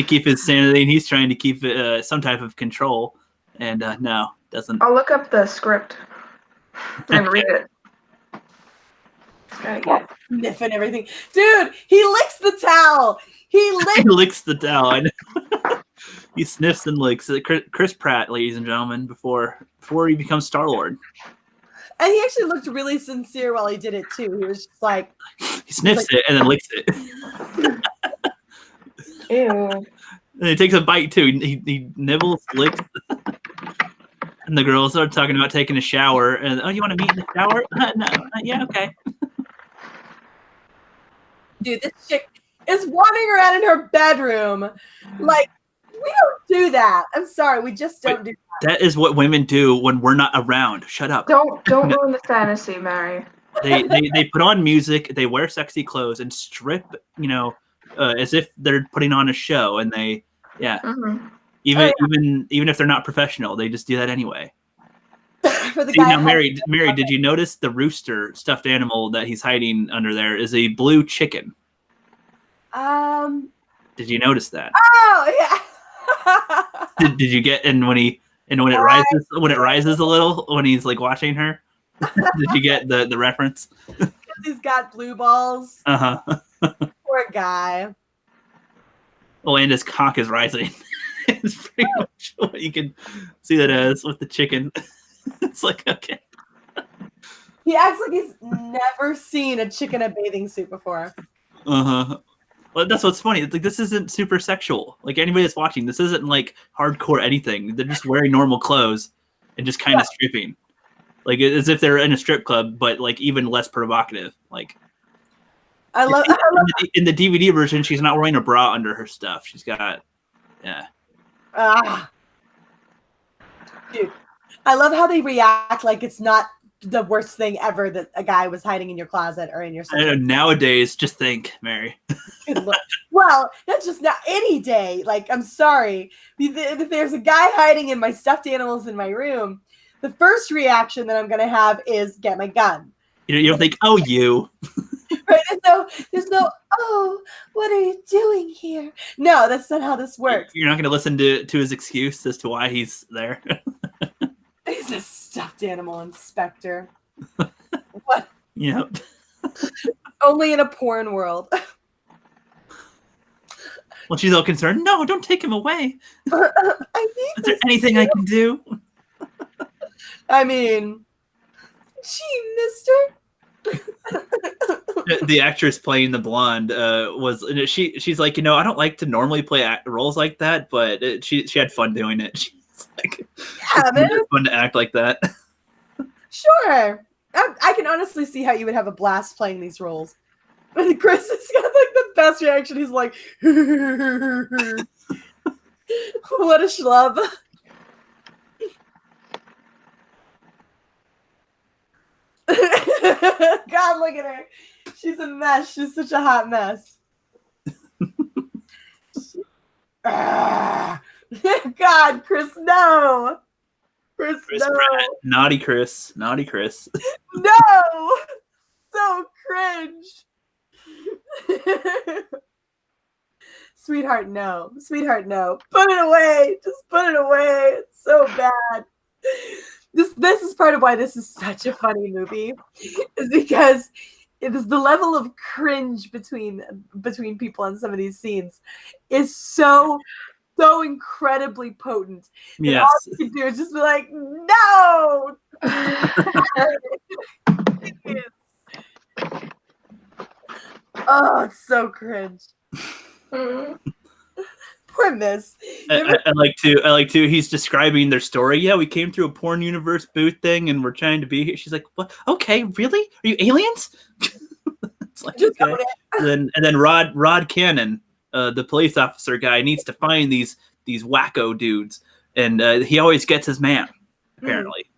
keep his sanity, and he's trying to keep some type of control. And no, doesn't. I'll look up the script and read it. Sniffing everything, dude. He licks the towel. He licks the towel. I know. He sniffs and licks. Chris Pratt, ladies and gentlemen, before he becomes Star-Lord. And he actually looked really sincere while he did it too. He was just like he sniffs it and then licks it. Ew. And he takes a bite too. He nibbles, licks. And the girls are talking about taking a shower. And you want to meet in the shower? No. Yeah, okay. Dude, this chick is wandering around in her bedroom. Like, we don't do that. I'm sorry, we just don't do that. That is what women do when we're not around. Shut up. Don't ruin the fantasy, Mary. They put on music, they wear sexy clothes, and strip, as if they're putting on a show. And they, even if they're not professional, they just do that anyway. For the guy, Mary, did you notice the rooster stuffed animal that he's hiding under there is a blue chicken? Did you notice that? Oh yeah. Did you get when it rises a little when he's like watching her? Did you get the reference? Because he's got blue balls. Poor guy. Oh, and his cock is rising. It's pretty much what you can see that as with the chicken. It's like, okay. He acts like he's never seen a chicken in a bathing suit before. Well, that's what's funny. It's like this isn't super sexual. Like anybody that's watching, this isn't like hardcore anything. They're just wearing normal clothes and just kind of stripping, like as if they're in a strip club, but like even less provocative. Like I love in the DVD version, she's not wearing a bra under her stuff. She's got Dude, I love how they react like it's not the worst thing ever that a guy was hiding in your closet or in your. I know, nowadays, just think, Mary. Well, that's just not any day. Like, I'm sorry. If there's a guy hiding in my stuffed animals in my room, the first reaction that I'm going to have is get my gun. You don't think, oh, you. Right? There's no, oh, what are you doing here? No, that's not how this works. You're not going to listen to his excuse as to why he's there. He's a stuffed animal inspector. What? Yep. Only in a porn world. Well, she's all concerned. No, don't take him away. Is there anything I can do? I mean, gee, mister. The actress playing the blonde she's like, I don't like to normally play roles like that, but she had fun doing it. She's like, yeah, man. It's fun to act like that. Sure. I can honestly see how you would have a blast playing these roles. And Chris has got like the best reaction. He's like, what a schlub. God, look at her. She's a mess. She's such a hot mess. God, Chris, no. Chris no. Pratt. Naughty Chris. No. So cringe. Sweetheart, no. Sweetheart, no. Put it away. Just put it away. It's so bad. This is part of why this is such a funny movie, is because it is the level of cringe between people on some of these scenes is so incredibly potent. Yes. All you can do is just be like, no. Oh, it's so cringe. Poor Miss. I like to. He's describing their story. Yeah, we came through a porn universe boot thing, and we're trying to be here. She's like, "What? Okay, really? Are you aliens?" It's like, just okay. And then Rod Cannon, the police officer guy, needs to find these wacko dudes, and he always gets his man. Apparently.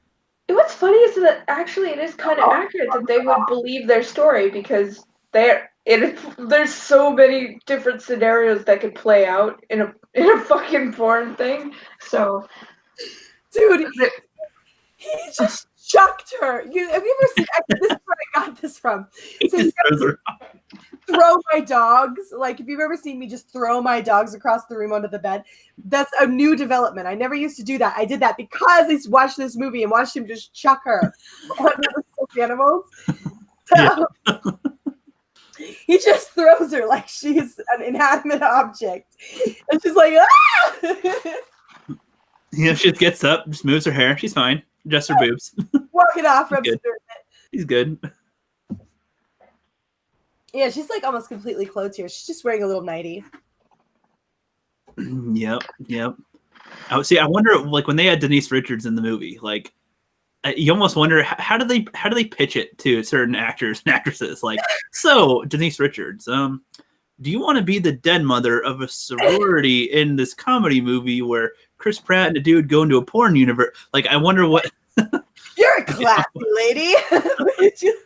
What's funny is that actually it is kind of accurate that they would believe their story, because there's so many different scenarios that could play out in a fucking porn thing. So, dude, he just chucked her. Have you ever seen? This is where I got this from. So throw my dogs. Like, if you've ever seen me just throw my dogs across the room onto the bed, that's a new development. I never used to do that. I did that because I watched this movie and watched him just chuck her onto the sick animals. So, he just throws her like she's an inanimate object. And she's like, ah! Yeah, she gets up, just moves her hair. She's fine. Just her boobs. Walk it off. Rubs it. He's good. Yeah, she's like almost completely clothed here. She's just wearing a little nightie. Yep. I wonder, like, when they had Denise Richards in the movie, like, you almost wonder how do they pitch it to certain actors and actresses? Like, so Denise Richards, do you want to be the den mother of a sorority in this comedy movie where Chris Pratt and a dude go into a porn universe? Like, I wonder what. You're a classy lady.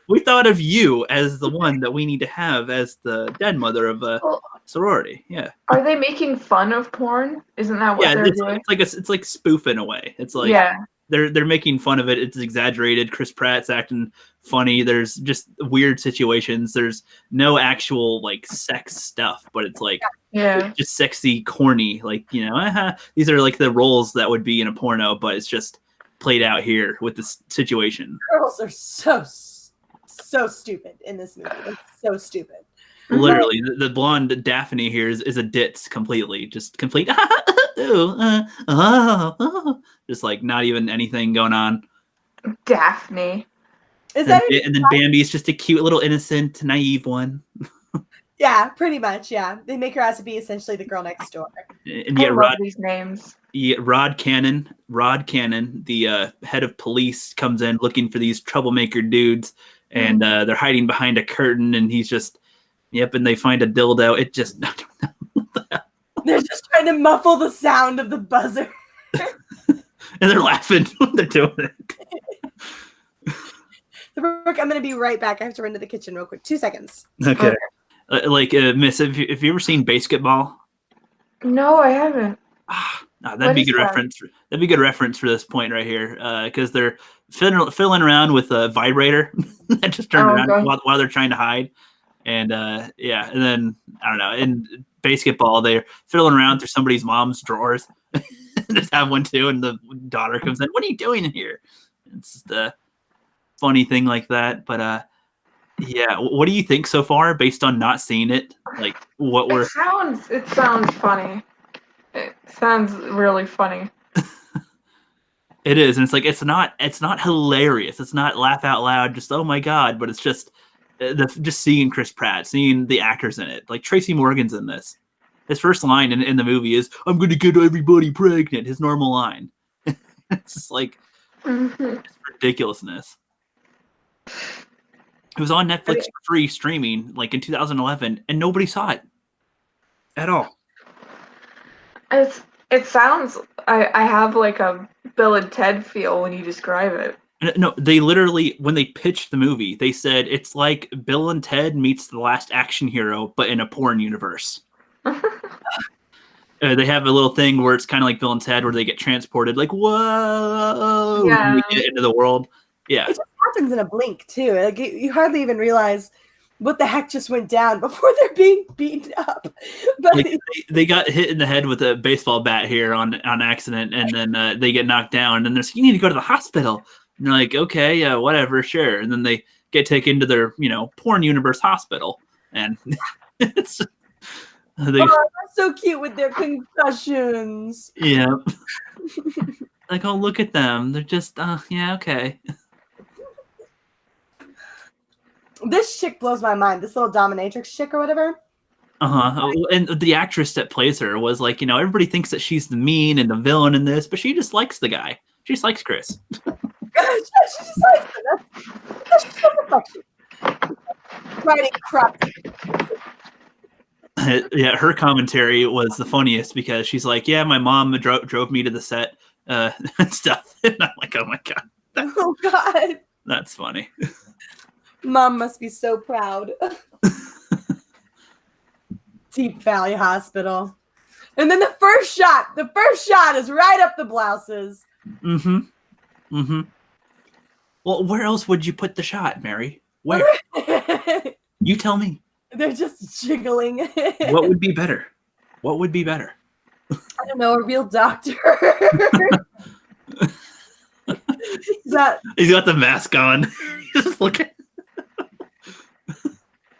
We thought of you as the one that we need to have as the den mother of a sorority. Yeah. Are they making fun of porn? Isn't that what they're doing? It's like spoof in a way. It's like, yeah. They're making fun of it. It's exaggerated. Chris Pratt's acting funny. There's just weird situations. There's no actual like sex stuff, but it's like it's just sexy, corny. Like, you know, these are like the roles that would be in a porno, but it's just played out here with this situation. Girls are so stupid in this movie. It's so stupid. Literally, the blonde Daphne here is a ditz completely. Just complete. Just like not even anything going on. Daphne. And then Bambi's just a cute little innocent, naive one. Yeah, pretty much. Yeah, they make her out to be essentially the girl next door. And yeah, these names. Yeah, Rod Cannon, the head of police, comes in looking for these troublemaker dudes, and they're hiding behind a curtain, and he's just, and they find a dildo. It just, I don't know what the hell. They're just trying to muffle the sound of the buzzer. And they're laughing when they're doing it. I'm going to be right back. I have to run to the kitchen real quick. 2 seconds. Okay. Miss, have you ever seen Basketball? No, I haven't. That'd be a good reference. That'd be a good reference for this point right here, because they're fiddling around with a vibrator that just turned around while they're trying to hide, and and then I don't know. In Basketball, they're fiddling around through somebody's mom's drawers. Just have one too, and the daughter comes in. What are you doing in here? It's just a funny thing like that, but what do you think so far, based on not seeing it? Like, it sounds funny. It sounds really funny. It is, and it's like it's not hilarious. It's not laugh out loud. Just oh my god, but it's just just seeing Chris Pratt, seeing the actors in it. Like Tracy Morgan's in this. His first line in the movie is "I'm going to get everybody pregnant." His normal line. It's just like ridiculousness. It was on Netflix for free streaming, like in 2011, and nobody saw it at all. It sounds. I have like a Bill and Ted feel when you describe it. No, they literally, when they pitched the movie, they said it's like Bill and Ted meets The Last Action Hero, but in a porn universe. They have a little thing where it's kind of like Bill and Ted, where they get transported, like whoa, and they get into the world. Yeah, it just happens in a blink too. Like you hardly even realize what the heck just went down before they're being beaten up. But like they got hit in the head with a baseball bat here on accident, and then they get knocked down, and they're like, you need to go to the hospital. And they're like, okay, yeah, whatever, sure. And then they get taken to their, porn universe hospital, and it's they're so cute with their concussions. Yeah. Like, oh, look at them. They're just, yeah, okay. This chick blows my mind. This little dominatrix chick or whatever. And the actress that plays her was like, everybody thinks that she's the mean and the villain in this, but she just likes the guy. She just likes Chris. She just likes him. She's so affectionate. Writing crap. Yeah, her commentary was the funniest because she's like, yeah, my mom drove me to the set and stuff. And I'm like, oh my God. Oh God. That's funny. Mom must be so proud. Deep Valley Hospital. And then the first shot is right up the blouses. Well, where else would you put the shot, Mary? Where? You tell me. They're just jiggling. What would be better? I don't know, a real doctor. He's got the mask on. He's just looking.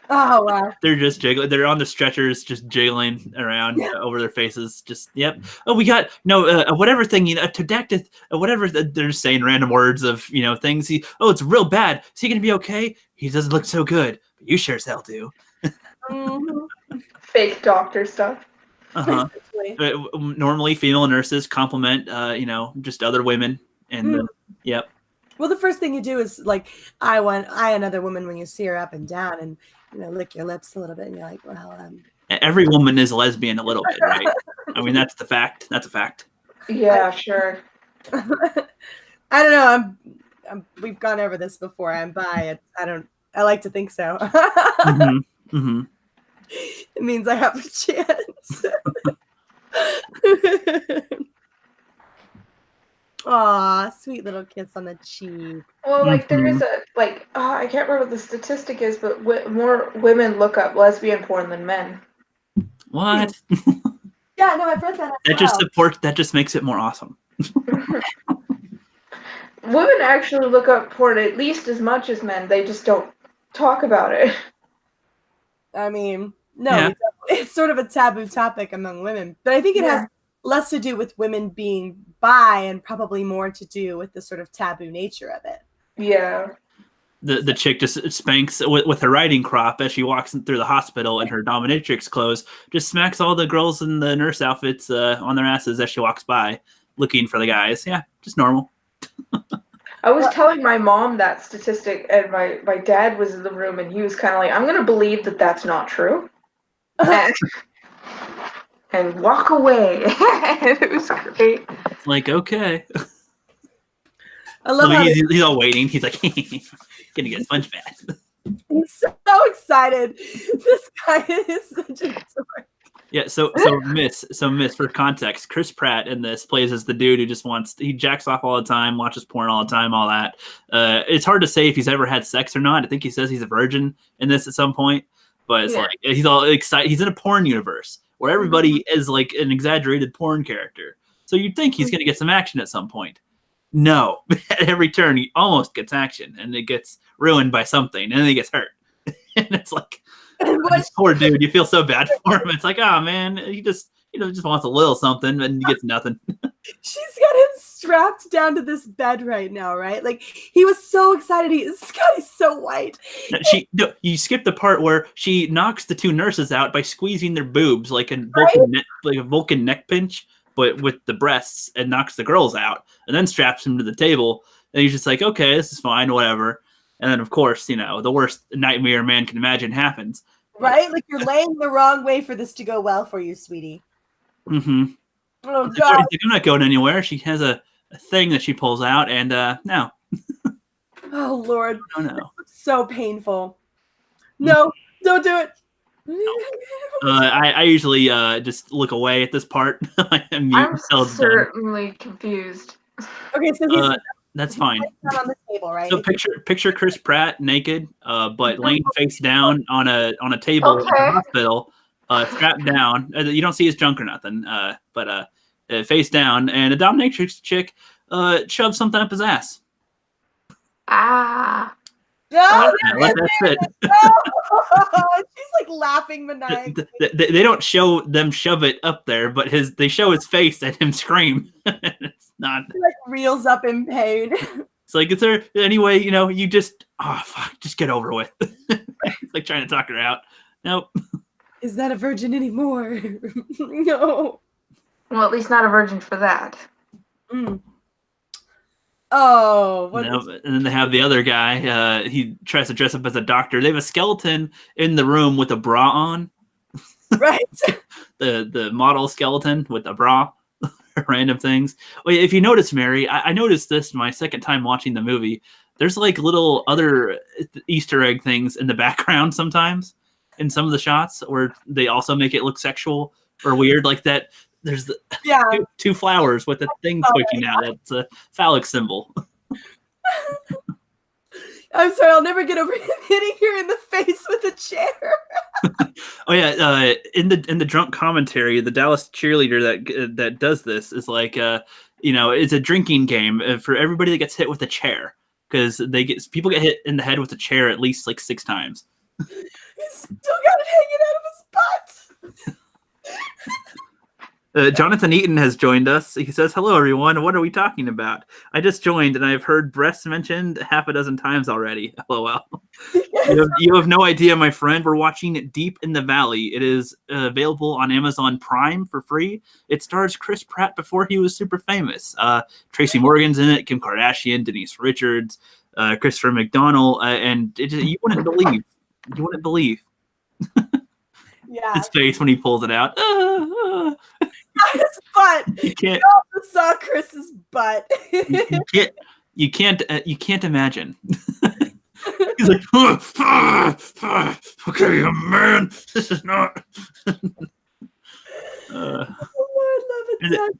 Oh wow! They're just jiggling. They're on the stretchers, just jiggling around over their faces. Just yep. Oh, we got whatever thing pterodactyl, whatever. They're just saying random words of things. It's real bad. Is he gonna be okay? He doesn't look so good, but you sure as hell do. Fake doctor stuff. Normally, female nurses compliment just other women, and yep. Well, the first thing you do is like eye another woman when you see her up and down, and lick your lips a little bit, and you're like, well, every woman is a lesbian a little bit, right? I mean, that's the fact. That's a fact. Yeah, sure. I don't know. We've gone over this before. I'm bi. I like to think so. It means I have a chance. Aw, sweet little kiss on the cheek. Well, there is I can't remember what the statistic is, but more women look up lesbian porn than men. What? Yeah, no, I've read that. That just makes it more awesome. Women actually look up porn at least as much as men. They just don't talk about it. I mean, no, it's sort of a taboo topic among women, but I think it has less to do with women being bi and probably more to do with the sort of taboo nature of it. Yeah. The chick just spanks with her riding crop as she walks through the hospital in her dominatrix clothes, just smacks all the girls in the nurse outfits on their asses as she walks by, looking for the guys. Yeah, just normal. I was telling my mom that statistic, and my dad was in the room, and he was kind of like, I'm going to believe that that's not true. And walk away. It was great. Like, okay. I love how he's all waiting. He's like, gonna get a sponge bath. He's so excited. This guy is such a dork. Yeah, so Miss, for context, Chris Pratt in this plays as the dude who he jacks off all the time, watches porn all the time, all that. It's hard to say if he's ever had sex or not. I think he says he's a virgin in this at some point, but it's like he's all excited. He's in a porn universe where everybody is like an exaggerated porn character. So you'd think he's going to get some action at some point. No, at every turn he almost gets action, and it gets ruined by something, and then he gets hurt. And it's like, this poor dude, you feel so bad for him. It's like, oh man, he just wants a little something, and he gets nothing. She's got him strapped down to this bed right now, right? Like he was so excited. This guy's so white. You skipped the part where she knocks the two nurses out by squeezing their boobs like a Vulcan neck pinch, but with the breasts, and knocks the girls out, and then straps him to the table. And he's just like, okay, this is fine, whatever. And then, of course, the worst nightmare man can imagine happens. Right? Like you're laying the wrong way for this to go well for you, sweetie. Mm-hmm. Oh, God. He's like, I'm not going anywhere. She has a thing that she pulls out, and no. Oh, Lord. Oh, no. So painful. No, don't do it. I usually just look away at this part. I'm certainly confused. Okay, so That's fine. Not on the table, right? So picture Chris Pratt naked, but laying face down on a table in the hospital, strapped down. You don't see his junk or nothing, but face down, and a dominatrix chick shoves something up his ass. Ah. No, that's it. She's like laughing maniacally. They don't show them shove it up there, but they show his face and him scream. It's not. He like reels up in pain. It's like, is there any way, you just get over with. It's like trying to talk her out. Nope. Is that a virgin anymore? No. Well, at least not a virgin for that. Mm. Oh, and then they have the other guy. He tries to dress up as a doctor. They have a skeleton in the room with a bra on. Right. the model skeleton with a bra. Random things. Well, if you notice, Mary, I noticed this my second time watching the movie. There's like little other Easter egg things in the background sometimes in some of the shots where they also make it look sexual or weird, like that. There's two flowers with a thing poking out. That's a phallic symbol. I'm sorry, I'll never get over him hitting her in the face with a chair. Oh yeah, in the drunk commentary, the Dallas cheerleader that does this is like, it's a drinking game for everybody that gets hit with a chair, because people get hit in the head with a chair at least like 6 times. He's still got it hanging out of his butt. Jonathan Eaton has joined us. He says, "Hello, everyone. What are we talking about? I just joined, and I've heard breasts mentioned 6 times already. LOL. You have no idea, my friend. We're watching Deep in the Valley. It is available on Amazon Prime for free. It stars Chris Pratt before he was super famous. Tracy Morgan's in it, Kim Kardashian, Denise Richards, Christopher McDonald, and you wouldn't believe. You wouldn't believe. His face when he pulls it out. His butt. You can't. You also saw Chris's butt. You can't imagine. He's like, okay, man, this is not. Lord, love it.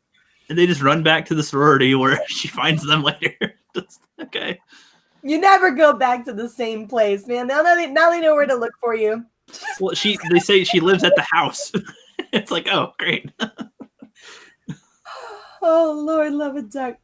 And they just run back to the sorority where she finds them later. Okay. You never go back to the same place, man. Now they know where to look for you. Well, they say she lives at the house. It's like, oh, great. Oh, Lord, love it, Doug.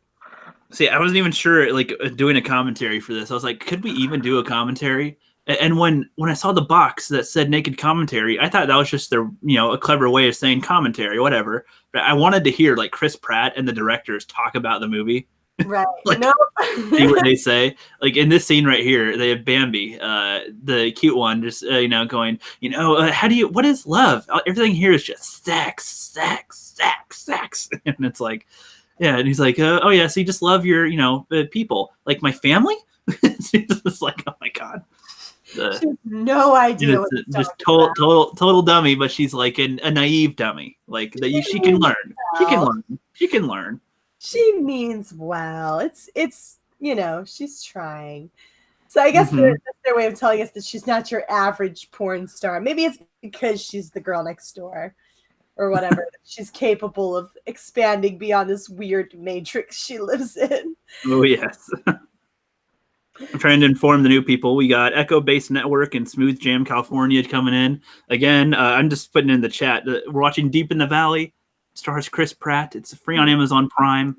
See, I wasn't even sure, like, doing a commentary for this. I was like, could we even do a commentary? And when I saw the box that said naked commentary, I thought that was just a clever way of saying commentary, whatever. But I wanted to hear, like, Chris Pratt and the directors talk about the movie. Right. Like, see what they say. Like in this scene right here, they have Bambi, the cute one, just going, what is love? Everything here is just sex, sex, sex, sex, and it's like, yeah, and he's like, oh yeah, so you just love your people, like my family. It's like, oh my god, she has no idea. Just total dummy, but she's like a naive dummy, like that. She can learn. She can learn. She can learn. She means well. It's she's trying. So I guess that's their way of telling us that she's not your average porn star. Maybe it's because she's the girl next door or whatever. She's capable of expanding beyond this weird matrix she lives in. Oh, yes. I'm trying to inform the new people. We got Echo Base Network and Smooth Jam California coming in. Again, I'm just putting in the chat. We're watching Deep in the Valley. Stars Chris Pratt. It's free on Amazon Prime.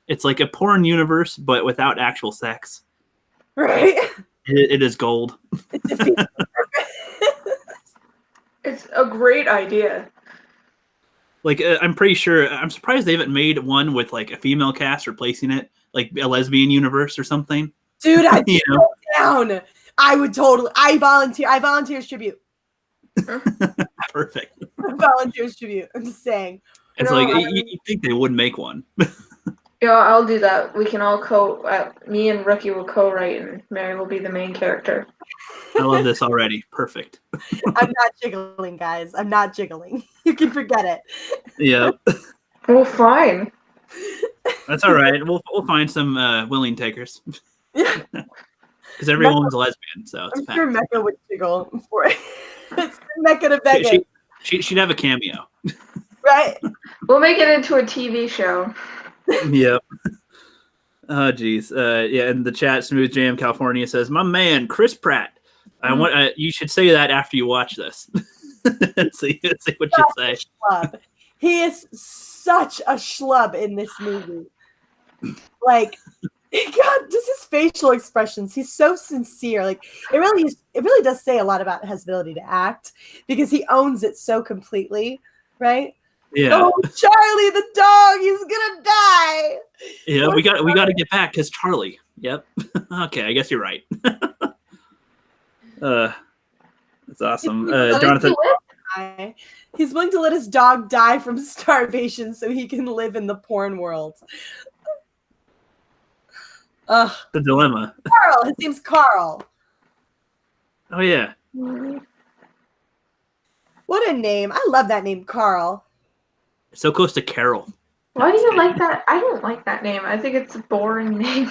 It's like a porn universe, but without actual sex. Right. It is gold. It's a great idea. Like, I'm pretty sure. I'm surprised they haven't made one with like a female cast replacing it, like a lesbian universe or something. Dude, I'd be down. I would totally. I volunteer. I volunteer as tribute. Perfect. Volunteers tribute. I'm just saying. It's you think they would make one. Yeah, I'll do that. We can all me and Rookie will co-write, and Mary will be the main character. I love this already. Perfect. I'm not jiggling, guys. I'm not jiggling. You can forget it. Yeah. Well, fine. That's all right. We'll find some willing takers. Because everyone's a lesbian, so it's I'm sure Mecca would jiggle for it. It's Mecca to Vegas. She'd have a cameo. Right? We'll make it into a TV show. Yep. Oh, geez. Yeah, in the chat, Smooth Jam California says, "My man, Chris Pratt. I want. You should say that after you watch this. see what you say." Schlub. He is such a schlub in this movie. Like, God, just his facial expressions. He's so sincere. Like, it really does say a lot about his ability to act because he owns it so completely, right? Yeah. Oh, Charlie the dog, he's gonna die. Yeah, we got to get back because Charlie. Yep. Okay, I guess you're right. That's awesome. Jonathan. He's willing to let his dog die from starvation so he can live in the porn world. The dilemma. Carl. His name's Carl. Oh, yeah. What a name. I love that name, Carl. So close to Carol. Why do you like that? I don't like that name. I think it's a boring name.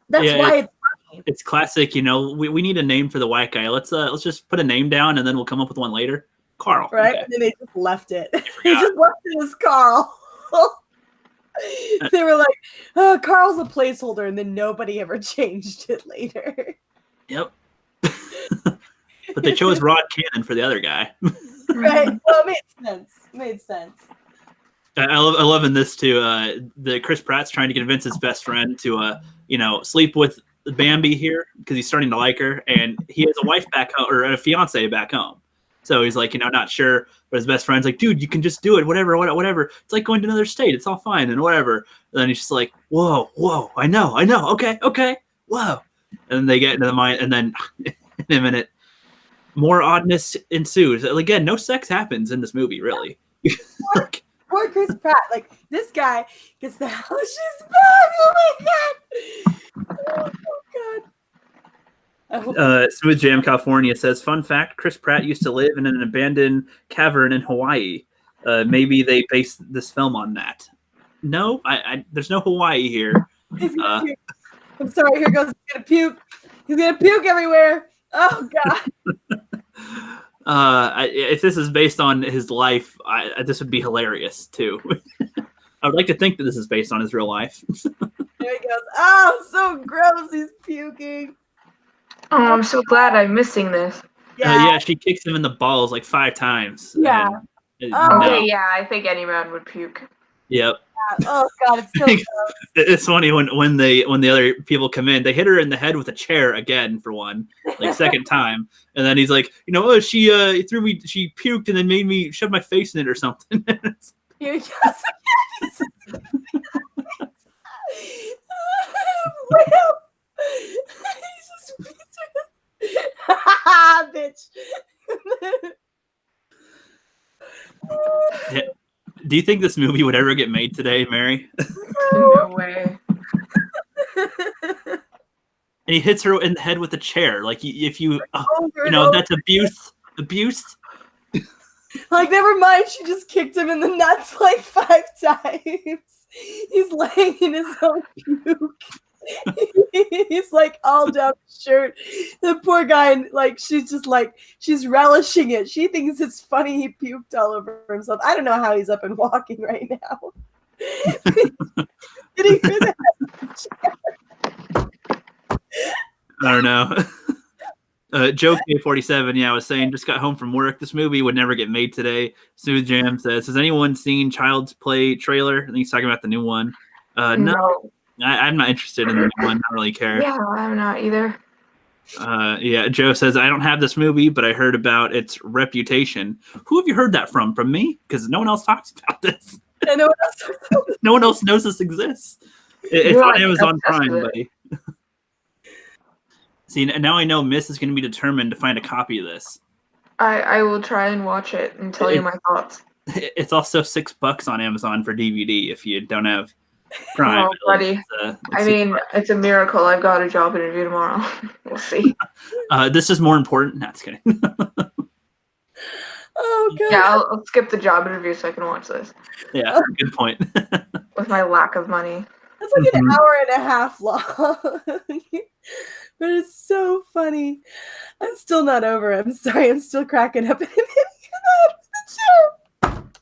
That's why it's funny. It's classic. You know, we need a name for the white guy. Let's just put a name down and then we'll come up with one later. Carl. Right? Okay. And then they just left it. They just left it as Carl. They were like, oh, Carl's a placeholder, and then nobody ever changed it later. Yep. But they chose Rod Cannon for the other guy. Right? Well, it made sense. I love in this too. The Chris Pratt's trying to convince his best friend to sleep with Bambi here because he's starting to like her, and he has a wife back home or a fiance back home. So he's like, not sure, but his best friend's like, dude, you can just do it, whatever. It's like going to another state. It's all fine and whatever. And then he's just like, whoa, I know. Okay, whoa. And then they get into the mind, and then in a minute, more oddness ensues. Again, no sex happens in this movie, really. Poor Chris Pratt. Like, this guy gets the hell she's back. Oh my God. Oh God. Smooth Jam California says, fun fact, Chris Pratt used to live in an abandoned cavern in Hawaii. Maybe they based this film on that. No, there's no Hawaii here. I'm sorry, here goes. He's gonna puke. He's gonna puke everywhere. Oh God. If this is based on his life, this would be hilarious too. I would like to think that this is based on his real life. There he goes. Oh, so gross. He's puking. Oh, I'm so glad I'm missing this. Yeah, she kicks him in the balls like 5 times. Yeah. Okay, yeah, I think any man would puke. Yep. Yeah. Oh God, it's so gross. It's funny when the other people come in, they hit her in the head with a chair again for one, like second time, and then he's like, she threw me, she puked and then made me shove my face in it or something. Here he goes. Bitch. Yeah. Do you think this movie would ever get made today, Mary? No way. And he hits her in the head with a chair. Like, if you, that's abuse. Like, never mind. She just kicked him in the nuts like 5 times. He's laying in his own puke. He's like all down his shirt. The poor guy, like, she's relishing it. She thinks it's funny he puked all over himself. I don't know how he's up and walking right now. Did he hear that? I don't know. Joe K47, I was saying, just got home from work. This movie would never get made today. Smooth Jam says, has anyone seen Child's Play trailer? I think he's talking about the new one. No. I'm not interested in the new one. I don't really care. Yeah, I'm not either. Joe says, I don't have this movie, but I heard about its reputation. Who have you heard that from? From me? Because no one else talks about this. Yeah, no one else knows this exists. It's on Amazon Prime, buddy. See, now I know Miss is going to be determined to find a copy of this. I will try and watch it and tell you my thoughts. It's also $6 on Amazon for DVD if you don't have Prime. Oh, buddy. It's a miracle. I've got a job interview tomorrow. We'll see. This is more important. That's kidding. Oh, God. Yeah, I'll skip the job interview so I can watch this. Yeah, good point. With my lack of money. That's like an hour and a half long. But it's so funny. I'm still not over it. I'm sorry. I'm still cracking up.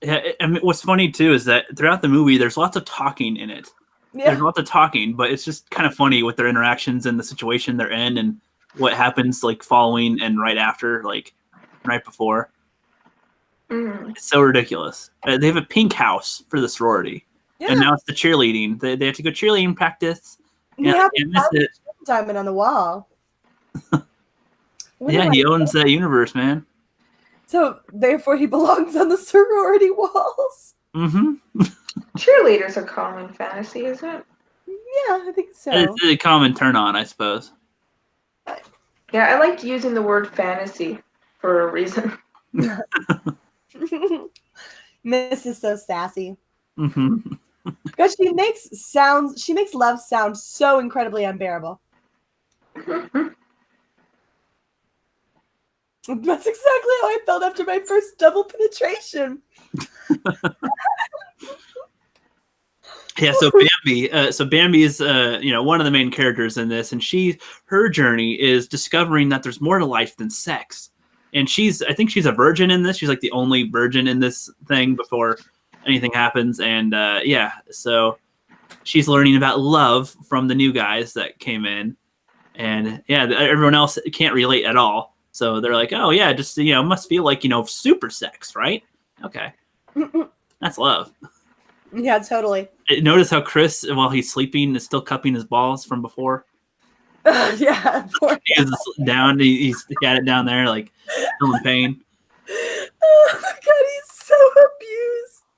Yeah, I mean, what's funny too is that throughout the movie, there's lots of talking in it. There's lots of talking, but it's just kind of funny with their interactions and the situation they're in and what happens like following and right after, like right before. It's so ridiculous. They have a pink house for the sorority, and now it's the cheerleading. They have to go cheerleading practice. And I miss it. Diamond on the wall. Yeah, he owns that universe, man. So therefore, he belongs on the sorority walls. Mm-hmm. Cheerleaders are common fantasy, isn't it? Yeah, I think so. It's a common turn on, I suppose. Yeah, I liked using the word fantasy for a reason. Miss is so sassy. Mm-hmm. Because she makes love sound so incredibly unbearable. That's exactly how I felt after my first double penetration. Yeah, so Bambi. Bambi is one of the main characters in this, and her journey is discovering that there's more to life than sex. And I think she's a virgin in this. She's like the only virgin in this thing before anything happens. And so she's learning about love from the new guys that came in, and everyone else can't relate at all. So they're like, oh yeah, just must feel like super sex, right? Okay, that's love. Yeah, totally. Notice how Chris, while he's sleeping, is still cupping his balls from before. Yeah, he's down. He's got it down there, like feeling pain. Oh my god, he's so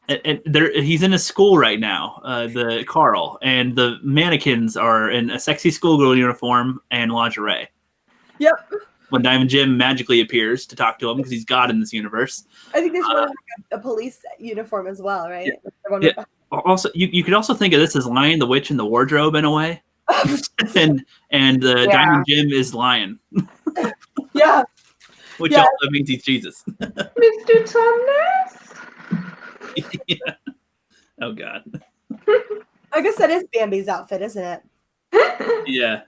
abused. And he's in a school right now, the Carl, and the mannequins are in a sexy schoolgirl uniform and lingerie. Yep. When Diamond Jim magically appears to talk to him because he's God in this universe. I think there's one like a police uniform as well, right? Yeah. Also, you could also think of this as Lion, the Witch, and the Wardrobe in a way. and Diamond Jim is Lion. Yeah. Which also means he's Jesus. Mr. Thomas. Yeah. Oh God. I guess that is Bambi's outfit, isn't it? Yeah.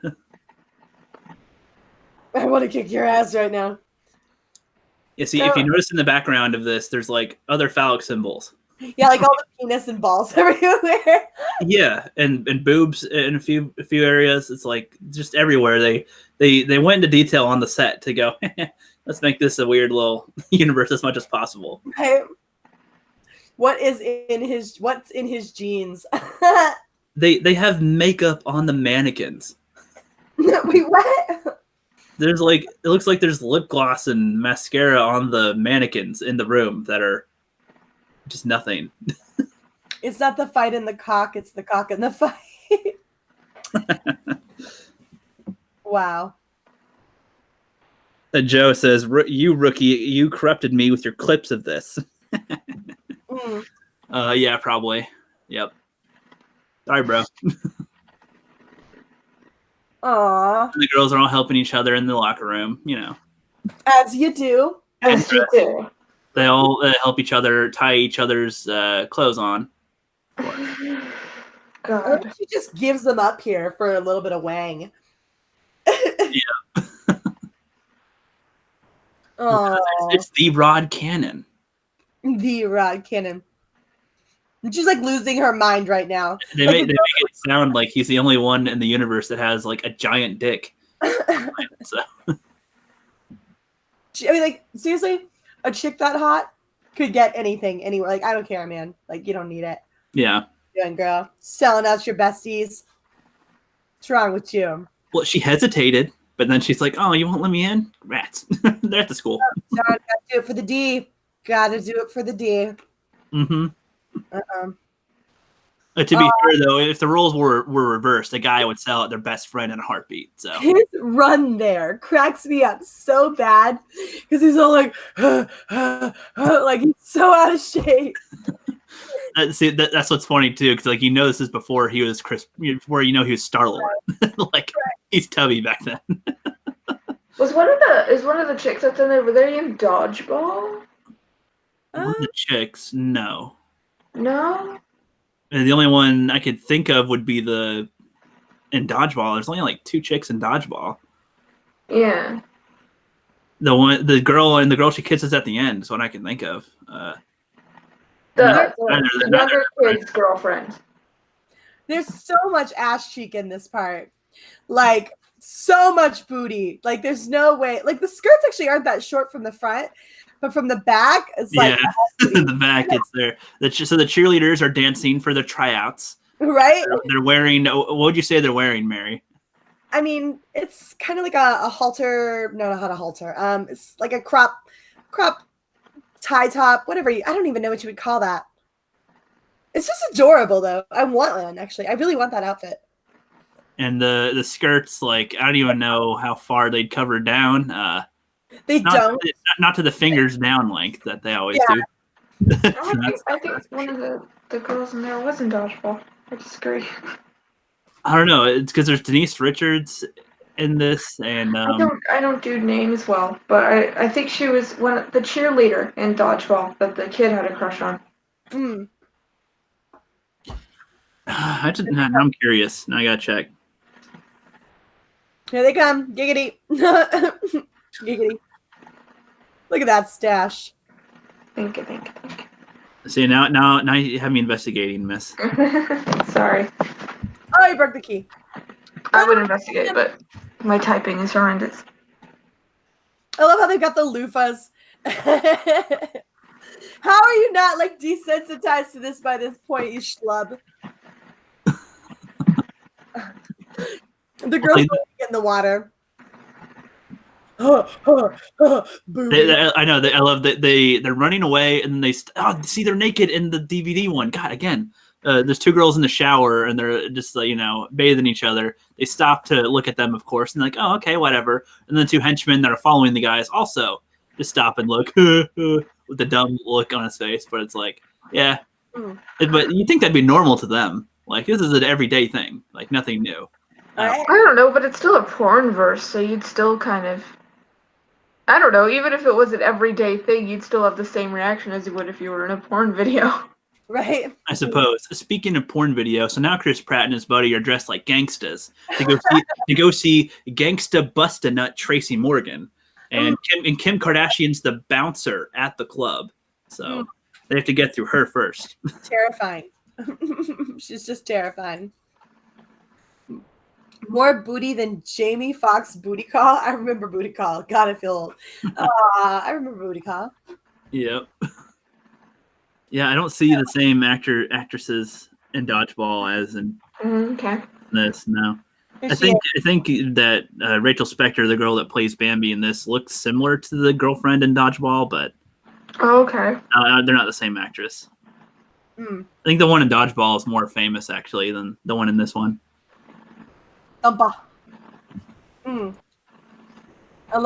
I want to kick your ass right now. Yeah, see, if you notice in the background of this, there's like other phallic symbols. Yeah, like all the penis and balls everywhere. Yeah, and boobs in a few areas. It's like just everywhere. They went into detail on the set to go, let's make this a weird little universe as much as possible. Right. What's in his jeans? They have makeup on the mannequins. Wait, what? There's it looks like there's lip gloss and mascara on the mannequins in the room that are just nothing. It's not the fight in the cock, it's the cock in the fight. Wow. Joe says, you rookie, you corrupted me with your clips of this. Yeah, probably. Yep. Sorry, bro. Aww. The girls are all helping each other in the locker room, As you do. As you do. They all help each other tie each other's clothes on. God. She just gives them up here for a little bit of wang. Yeah. It's the Rod Cannon. The Rod Cannon. She's like losing her mind right now. They make it sound like he's the only one in the universe that has like a giant dick. So. I mean, like, seriously, a chick that hot could get anything anywhere. Like, I don't care, man. Like, you don't need it. Yeah. Doing, girl. Selling out your besties. What's wrong with you? Well, she hesitated, but then she's like, oh, you won't let me in? Rats. They're at the school. John, gotta do it for the D. Gotta do it for the D. Mm-hmm. To be fair, though, if the roles were reversed, a guy would sell out their best friend in a heartbeat. So his run there cracks me up so bad because he's all like, like he's so out of shape. See, that's what's funny too, because like this is before he was before he was Star-Lord. Like he's tubby back then. Is one of the chicks that's in there? Were they in Dodgeball? The chicks, no. No. And the only one I could think of would be in Dodgeball. There's only like 2 chicks in Dodgeball. Yeah. The girl she kisses at the end is what I can think of. The younger kid's girlfriend. There's so much ass cheek in this part. Like, so much booty. Like, there's no way. Like, the skirts actually aren't that short from the front, but from the back, it's like the back it's there. So the cheerleaders are dancing for their tryouts. Right? They're wearing, what would you say they're wearing, Mary? I mean, it's kind of like a halter. No, not a halter. It's like a crop tie top, whatever. I don't even know what you would call that. It's just adorable, though. I want one, actually. I really want that outfit. And the skirts, like, I don't even know how far they'd cover down. They don't. Not to the fingers down length that they always do. I think one of the girls in there was in dodgeball. I disagree. I don't know. It's because there's Denise Richards in this, and I don't do names well, but I think she was the cheerleader in dodgeball that the kid had a crush on. I'm curious. Now I gotta check. Here they come. Giggity. Giggity. Look at that stash. Think. See, now you have me investigating, miss. Sorry. Oh, you broke the key. I would investigate, but my typing is horrendous. I love how they got the loofahs. How are you not like desensitized to this by this point, you schlub? The girls get in the water. I know. I love that they're running away, and they see they're naked in the DVD one. God, again. There's two girls in the shower, and they're just bathing each other. They stop to look at them, of course, and like, oh, okay, whatever. And then two henchmen that are following the guys also just stop and look with the dumb look on his face. But it's like, yeah, but you think that'd be normal to them? Like, this is an everyday thing, like nothing new. I don't know, but it's still a porn verse, so you'd still kind of, I don't know, even if it was an everyday thing, you'd still have the same reaction as you would if you were in a porn video. Right. I suppose. Speaking of porn video, so now Chris Pratt and his buddy are dressed like gangstas to go see Gangsta Bust-a-Nut Tracy Morgan, and Kim Kardashian's the bouncer at the club, so they have to get through her first. Terrifying. She's just terrifying. More booty than Jamie Foxx booty call. I remember booty call. God, I feel old. I remember booty call. Yep. Yeah, I don't see the same actresses in Dodgeball as in this. No, I think that Rachel Spector, the girl that plays Bambi in this, looks similar to the girlfriend in Dodgeball, but they're not the same actress. I think the one in Dodgeball is more famous actually than the one in this one. I love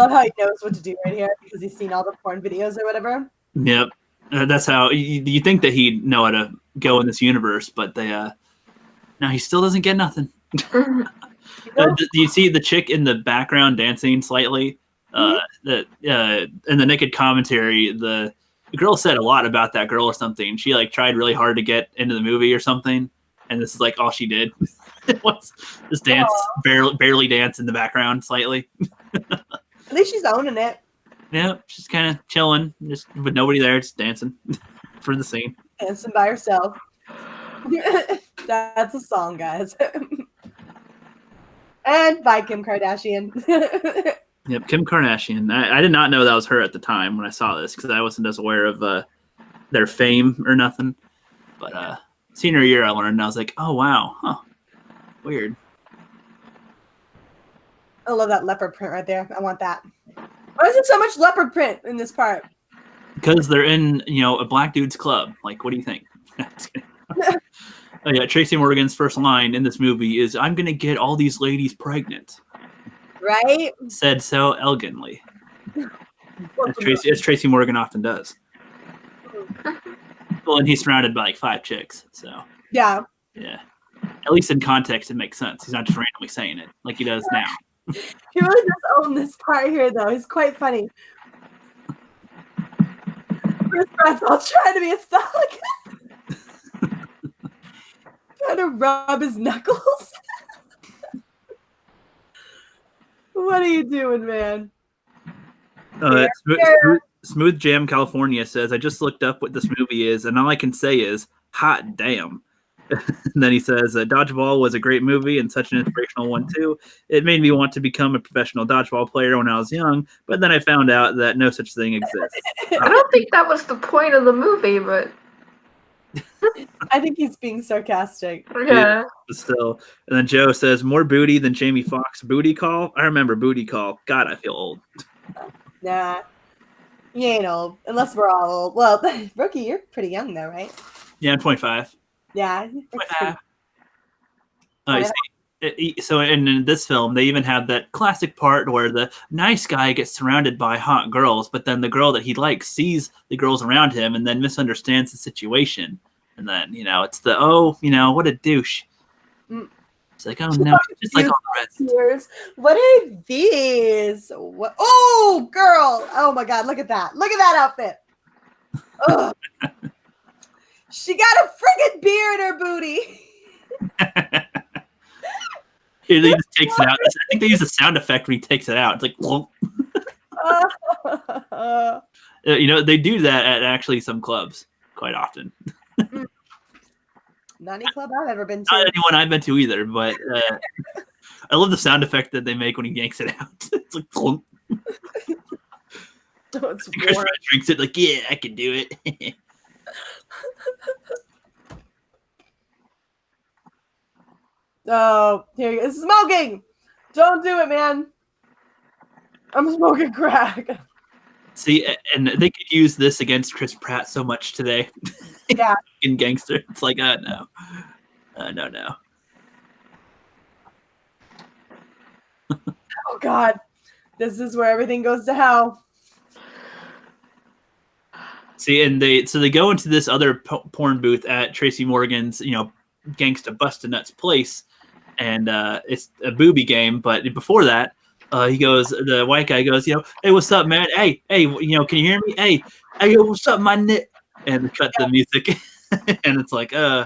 how he knows what to do right here because he's seen all the porn videos or whatever. Yep. That's how you think that he'd know how to go in this universe, but no, he still doesn't get nothing. Do you see the chick in the background dancing slightly? In the naked commentary, the girl said a lot about that girl or something. She tried really hard to get into the movie or something, and this is all she did. Just dance, barely dance in the background slightly. At least she's owning it. Yeah, she's kind of chilling, just with nobody there, just dancing for the scene. Dancing by herself. That's a song, guys. And by Kim Kardashian. Yep, Kim Kardashian. I did not know that was her at the time when I saw this because I wasn't as aware of their fame or nothing. But senior year, I learned, and I was like, oh, wow. Huh. Weird. I love that leopard print right there. I want that. Why is there so much leopard print in this part? Because they're in, a black dude's club. Like, what do you think? Oh, yeah, Tracy Morgan's first line in this movie is, I'm going to get all these ladies pregnant. Right? Said so elegantly. As Tracy Morgan often does. Well, and he's surrounded by 5 chicks, so. Yeah. Yeah. At least in context, it makes sense. He's not just randomly saying it like he does now. He really does own this part here, though. He's quite funny. Chris Pratt's all trying to be a thug. Trying to rub his knuckles. What are you doing, man? Smooth Jam California says, I just looked up what this movie is, and all I can say is, hot damn. And then he says, Dodgeball was a great movie and such an inspirational one, too. It made me want to become a professional dodgeball player when I was young, but then I found out that no such thing exists. I don't think that was the point of the movie, but... I think he's being sarcastic. Yeah. Still. And then Joe says, more booty than Jamie Foxx booty call? I remember booty call. God, I feel old. Nah. You ain't old. Unless we're all old. Well, Rookie, you're pretty young, though, right? Yeah, I'm 25. Yeah. So in this film, they even have that classic part where the nice guy gets surrounded by hot girls, but then the girl that he likes sees the girls around him and then misunderstands the situation. And then, it's the, what a douche. It's like, oh no, just like all the rest. What are these? What? Oh, girl. Oh my God. Look at that. Look at that outfit. Ugh. She got a friggin' beer in her booty. He just takes it out. I think they use a sound effect when he takes it out. It's like, they do that at actually some clubs quite often. Not any club I've ever been to. Not anyone I've been to either, but I love the sound effect that they make when he yanks it out. It's like, oh, it's Chris Pratt drinks it like, yeah, I can do it. Oh, here you go. Smoking! Don't do it, man. I'm smoking crack. See, and they could use this against Chris Pratt so much today. Yeah. In Gangster. It's like, no. No. Oh, God. This is where everything goes to hell. See, and they go into this other porn booth at Tracy Morgan's, Gangsta Busta Nuts place, and it's a booby game. But before that, the white guy goes, hey, what's up, man? Hey, can you hear me? Hey, yo, what's up, my nit? And cut the music, and it's like, yeah.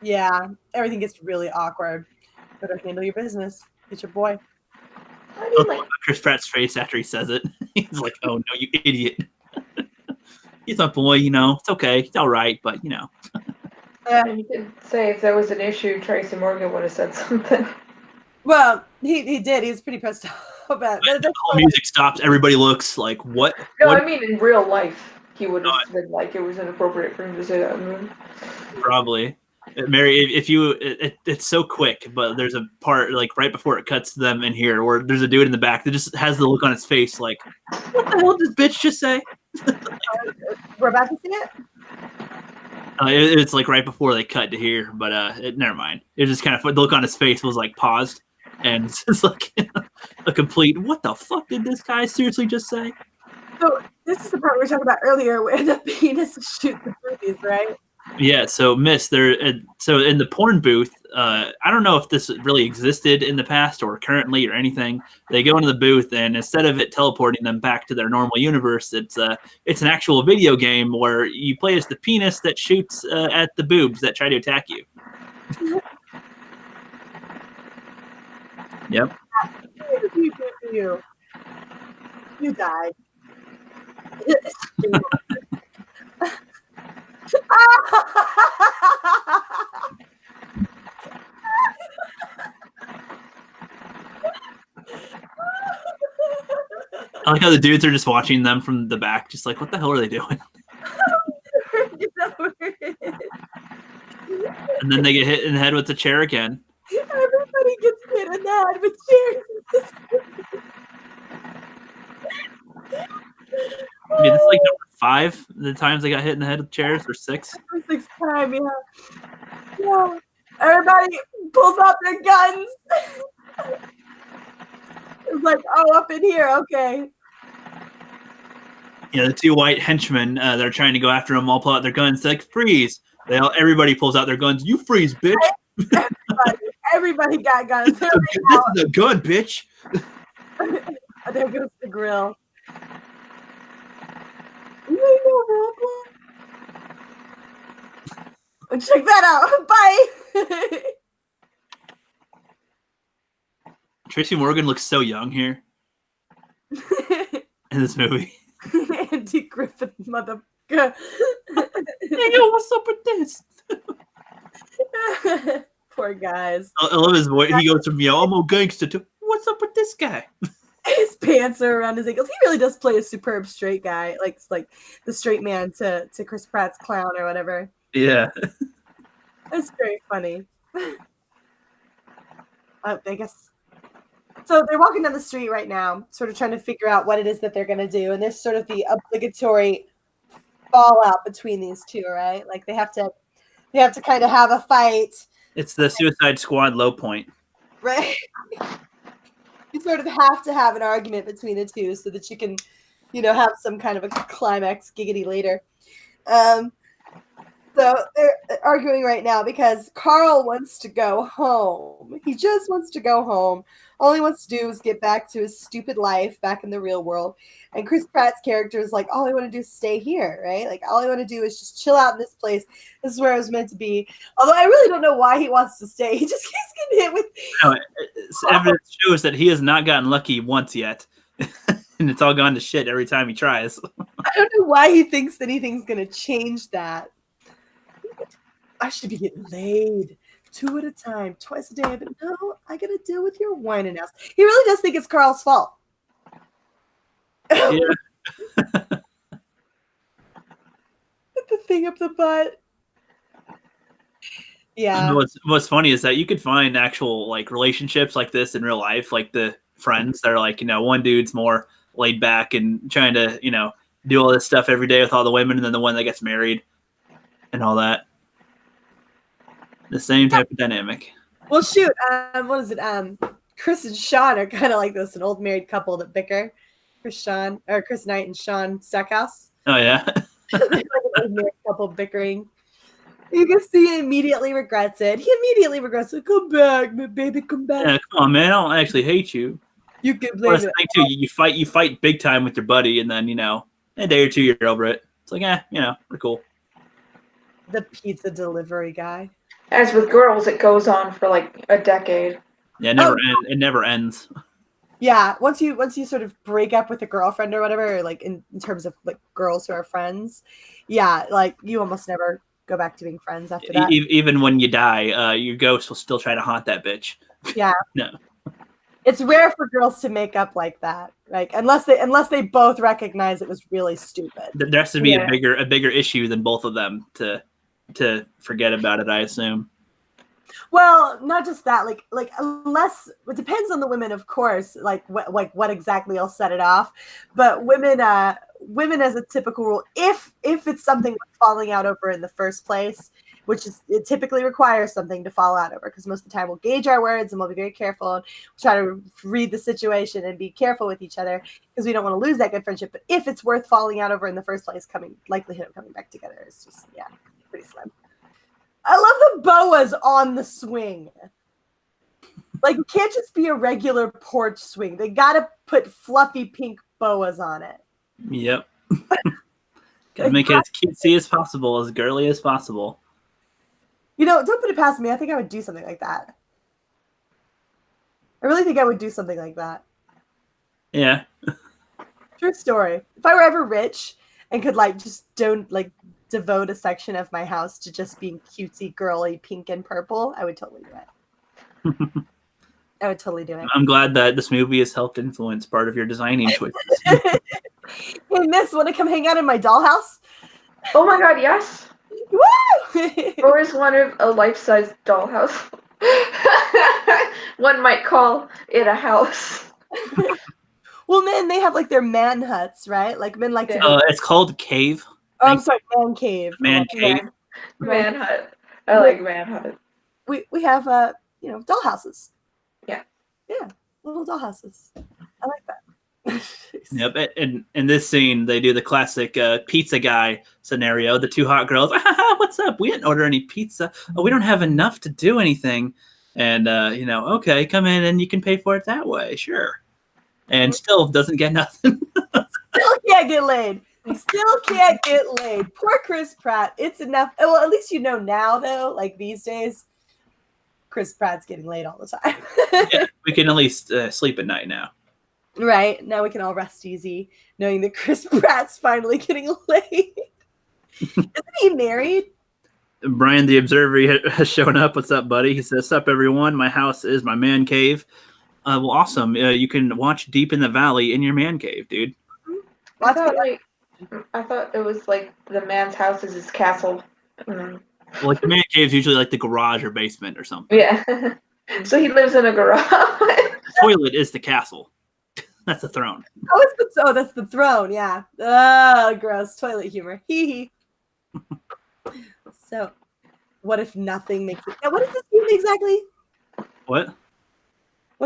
Yeah, everything gets really awkward. Better handle your business. It's your boy. Chris Pratt's face after he says it. He's like, oh, no, you idiot. He's my boy, It's okay. It's all right, but, Yeah, you could say if there was an issue, Tracy Morgan would have said something. Well, he did. He was pretty pissed off about it. The whole music stops. Everybody looks like, what? No, what? I mean in real life. He would have said like it was inappropriate for him to say that in the movie. Probably. Mary, it's so quick, but there's a part like right before it cuts to them in here where there's a dude in the back that just has the look on his face like, what the hell did this bitch just say? We're about to see it? It's like right before they cut to here, but never mind. It just kind of, the look on his face was like paused, and it's like a complete, what the fuck did this guy seriously just say? So this is the part we were talking about earlier where the penis shoots the movies, right? Yeah, so Miss, so in the porn booth, I don't know if this really existed in the past or currently or anything. They go into the booth, and instead of it teleporting them back to their normal universe, it's an actual video game where you play as the penis that shoots at the boobs that try to attack you. Yep. You died. I like how the dudes are just watching them from the back, just like, what the hell are they doing? And then they get hit in the head with the chair again. Everybody gets hit in the head with chairs. I mean, it's like number 5 the times they got hit in the head with chairs, or 6. 6th time, yeah. Everybody pulls out their guns. It's like, oh, up in here, okay. Yeah, the 2 white henchmen that are trying to go after them all pull out their guns. They're like, freeze. Everybody pulls out their guns. You freeze, bitch. Everybody got guns. This is a gun, bitch. There goes the grill. Check that out. Bye. Tracy Morgan looks so young here in this movie. Andy Griffith, mother. Hey, yo, what's up with this? Poor guys. I love his voice. He goes from I'm a gangster to what's up with this guy? His pants are around his ankles. He really does play a superb straight guy, like the straight man to Chris Pratt's clown or whatever. Yeah. It's very funny. I guess. So they're walking down the street right now, sort of trying to figure out what it is that they're going to do. And there's sort of the obligatory fallout between these two, right? Like they have to kind of have a fight. It's the Suicide Squad low point. Right. You sort of have to have an argument between the two so that you can, have some kind of a climax giggity later. So they're arguing right now because Carl wants to go home. He just wants to go home. All he wants to do is get back to his stupid life back in the real world. And Chris Pratt's character is like, all I want to do is stay here, right? Like, all I want to do is just chill out in this place. This is where I was meant to be. Although I really don't know why he wants to stay. He just keeps getting hit with... Evidence shows that he has not gotten lucky once yet. And it's all gone to shit every time he tries. I don't know why he thinks anything's going to change that. I should be getting laid 2 at a time, twice a day. But no, I got to deal with your whining ass. He really does think it's Carl's fault. Yeah. Put the thing up the butt. Yeah. What's funny is that you could find actual like relationships like this in real life, like the friends that are like, one dude's more laid back and trying to, do all this stuff every day with all the women, and then the one that gets married and all that. The same type of dynamic. Well, shoot. What is it? Chris and Sean are kind of like this, an old married couple that bicker. Chris Knight and Sean Stackhouse. Oh, yeah. They're like an old married couple bickering. You can see he immediately regrets it. He immediately regrets it. Come back, my baby, come back. Yeah, come on, man. I don't actually hate you. You can blame it. Too. You fight big time with your buddy, and then, a day or two you're over it. It's like, we're cool. The pizza delivery guy. As with girls, it goes on for like a decade. Yeah, it never ends. Yeah, once you sort of break up with a girlfriend or whatever, or like in terms of like girls who are friends, yeah, like you almost never go back to being friends after that. Even when you die, your ghost will still try to haunt that bitch. Yeah. No. It's rare for girls to make up like that, like unless they both recognize it was really stupid. There has to be a bigger issue than both of them to forget about it, I assume. Well, not just that, like unless it depends on the women, of course, like what exactly will set it off. But women as a typical rule, if it's something like falling out over in the first place, which is it typically requires something to fall out over, because most of the time we'll gauge our words and we'll be very careful and try to read the situation and be careful with each other because we don't want to lose that good friendship. But if it's worth falling out over in the first place, likelihood of coming back together is just pretty slim. I love the boas on the swing. Like, it can't just be a regular porch swing. They gotta put fluffy pink boas on it. Yep. Gotta make it as cutesy as possible, as girly as possible. Don't put it past me. I think I would do something like that. I really think I would do something like that. Yeah. True story. If I were ever rich and could devote a section of my house to just being cutesy, girly, pink and purple, I would totally do it. I would totally do it. I'm glad that this movie has helped influence part of your designing choices. Hey, miss, want to come hang out in my dollhouse? Oh my god, yes. Woo! Or is one of a life-size dollhouse? One might call it a house. Well, men, they have like their man huts, right? Like men like to. It's called cave. Oh, I'm sorry, man cave. Man cave. Man hut. I like man hut. We have dollhouses. Yeah, little dollhouses. I like that. Yep, and in this scene, they do the classic pizza guy scenario. The two hot girls, what's up? We didn't order any pizza. Oh, we don't have enough to do anything. And, okay, come in and you can pay for it that way. Sure. And still doesn't get nothing. Still can't get laid. Still can't get laid. Poor Chris Pratt. It's enough. Well, at least now, though, like these days, Chris Pratt's getting laid all the time. Yeah, we can at least sleep at night now. Right. Now we can all rest easy knowing that Chris Pratt's finally getting laid. Isn't he married? Brian the Observer has shown up. What's up, buddy? He says, "Sup, everyone. My house is my man cave." Well, awesome. You can watch Deep in the Valley in your man cave, dude. I thought it was like the man's house is his castle. Well, like the man cave is usually like the garage or basement or something. Yeah. So he lives in a garage. The toilet is the castle. That's the throne. Oh, that's the throne. Yeah. Oh, gross. Toilet humor. Hee hee. So, what if nothing makes it? What is this game exactly? What?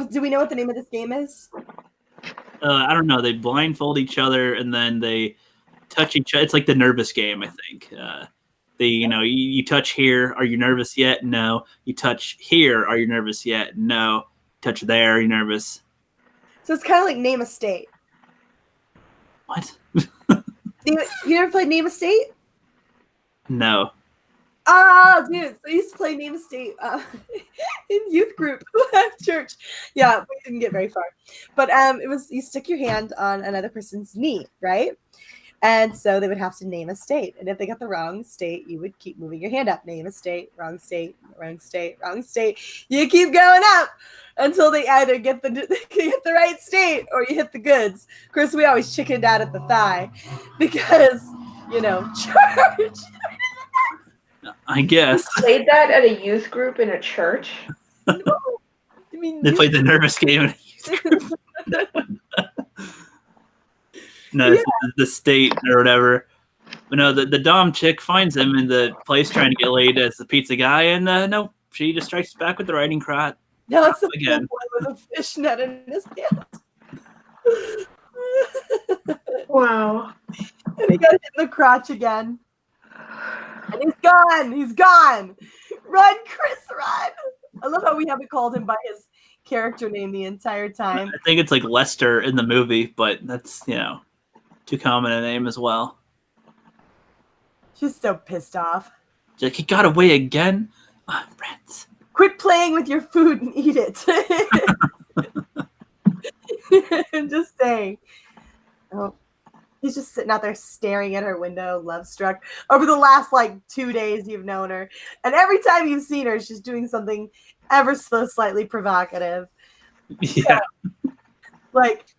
Do we know what the name of this game is? I don't know. They blindfold each other and then they touch each other. It's like the nervous game, I think. You touch here. Are you nervous yet? No. You touch here. Are you nervous yet? No. Touch there. Are you nervous? So it's kind of like Name a State. What? You never played Name a State? No. Oh, dude. So I used to play Name a State in youth group at church. Yeah, we didn't get very far. But it was, you stick your hand on another person's knee, right? And so they would have to name a state. And if they got the wrong state, you would keep moving your hand up. Name a state, wrong state, wrong state, wrong state. You keep going up until they either get the right state or you hit the goods. Of course, we always chickened out at the thigh because, church. I guess. You played that at a youth group in a church? No. I mean, they played the nervous game in a youth group. No, yeah. The state or whatever. But no, the Dom chick finds him in the place trying to get laid as the pizza guy, and no, she just strikes back with the riding crotch. No, it's the again with a fishnet in his pants. Wow. And he got hit in the crotch again. And he's gone. He's gone. Run, Chris, run. I love how we haven't called him by his character name the entire time. I think it's like Lester in the movie, but that's, too common a name as well. She's so pissed off. She's like, he got away again? Oh, Brent. Quit playing with your food and eat it. I'm just saying. Oh, he's just sitting out there staring at her window, love struck. Over the last 2 days you've known her. And every time you've seen her, she's doing something ever so slightly provocative. Yeah.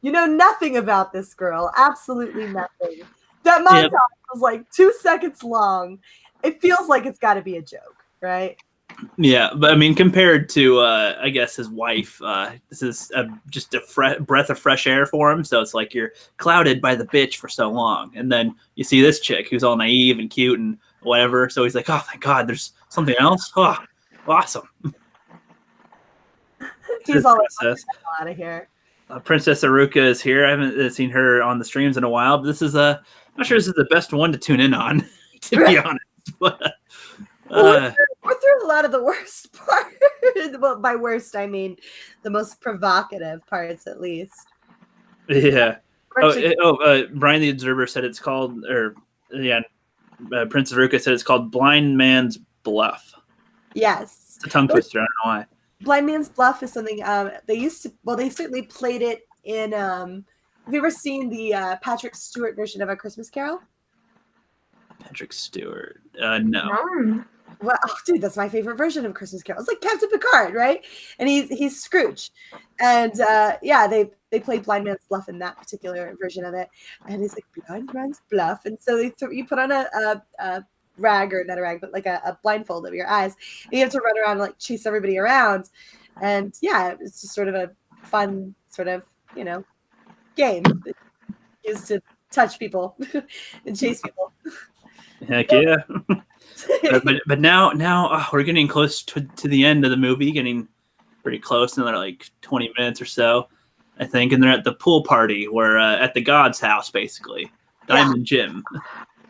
You know nothing about this girl. Absolutely nothing. That montage was 2 seconds long. It feels like it's got to be a joke, right? Yeah, but I mean, compared to, I guess, his wife, this is just a breath of fresh air for him. So it's like you're clouded by the bitch for so long. And then you see this chick who's all naive and cute and whatever. So he's like, oh, thank God, there's something else. Oh, awesome. He's all out of here. Princess Aruka is here. I haven't seen her on the streams in a while, but this is I'm not sure this is the best one to tune in on, to be honest. But we're through a lot of the worst parts. Well, by worst, I mean the most provocative parts, at least. Yeah. Brian the Observer said it's called, Princess Aruka said it's called Blind Man's Bluff. Yes. It's a tongue twister. I don't know why. Blind Man's Bluff is something they certainly played it in have you ever seen the Patrick Stewart version of A Christmas Carol? Patrick Stewart. No. Well, dude, that's my favorite version of Christmas Carol. It's like Captain Picard, right? And he's Scrooge. And they played Blind Man's Bluff in that particular version of it. And he's like, Blind Man's Bluff. And so you put on a rag, or not a rag, but a blindfold over your eyes. And you have to run around and chase everybody around. And yeah, it's just sort of a fun sort of, game used to touch people and chase people. Heck yeah. but now we're getting close to the end of the movie, getting pretty close, another 20 minutes or so, I think. And they're at the pool party where at the God's house, basically. Diamond Jim.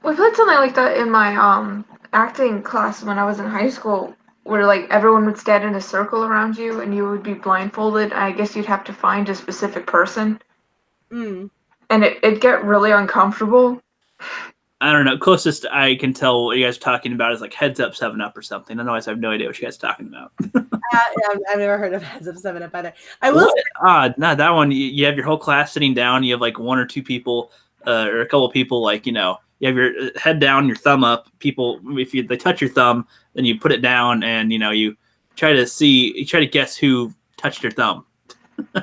We played something like that in my acting class when I was in high school, where everyone would stand in a circle around you and you would be blindfolded. I guess you'd have to find a specific person. Mm. And it'd get really uncomfortable. I don't know. Closest I can tell what you guys are talking about is Heads Up 7-Up or something. Otherwise, I have no idea what you guys are talking about. I've never heard of Heads Up 7-Up either. I will say, no, that one, you have your whole class sitting down. You have one or two people or a couple of people you have your head down, your thumb up. People, if they touch your thumb, then you put it down, and you try to guess who touched your thumb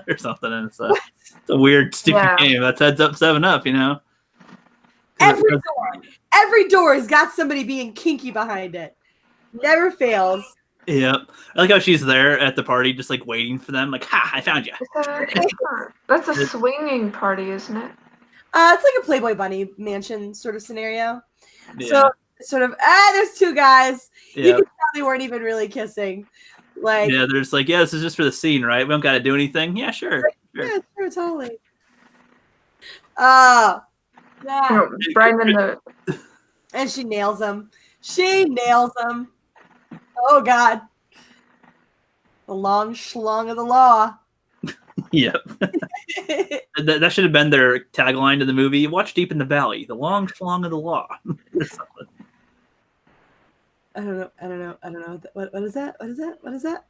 or something. And it's a weird, stupid game. That's Heads Up, 7-Up. Every door has got somebody being kinky behind it. Never fails. Yep. I like how she's there at the party, just like waiting for them. Like, ha! I found you. That's a swinging party, isn't it? It's like a Playboy Bunny mansion sort of scenario. Yeah. So sort of, there's two guys. You can tell they weren't even really kissing. Like, yeah, they're just like, this is just for the scene, right? We don't got to do anything. Yeah, sure. Yeah, sure, totally. Brandon, and she nails him. Oh God, the long schlong of the law. Yep. that should have been their tagline to the movie. Watch Deep in the Valley, the long schlong of the law. I don't know. What is that?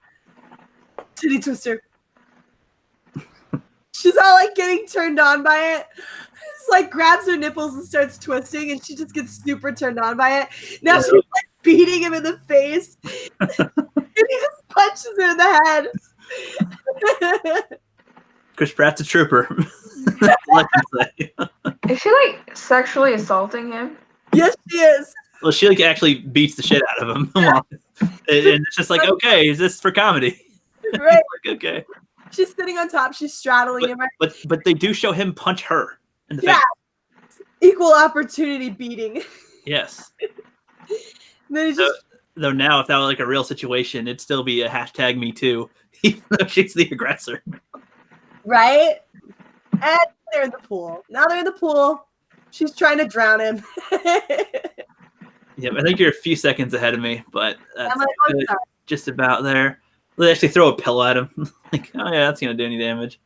Titty twister. She's all like getting turned on by it. Just like grabs her nipples and starts twisting, and she just gets super turned on by it. Now she's like beating him in the face. And he just punches her in the head. Chris Pratt's a trooper. Is she like sexually assaulting him? Yes, she is. Well, she like actually beats the shit out of him. And it's just like, okay, is this for comedy? Right. Like, okay. She's sitting on top. She's straddling him. But they do show him punch her in the face. Equal opportunity beating. Yes. Then he's just... Though now, if that were like a real situation, it'd still be a hashtag Me Too, even though she's the aggressor. Right? And they're in the pool. Now they're in the pool. She's trying to drown him. Yeah, I think you're a few seconds ahead of me, but that's just about there. They actually throw a pillow at him. Like, oh yeah, that's going to do any damage.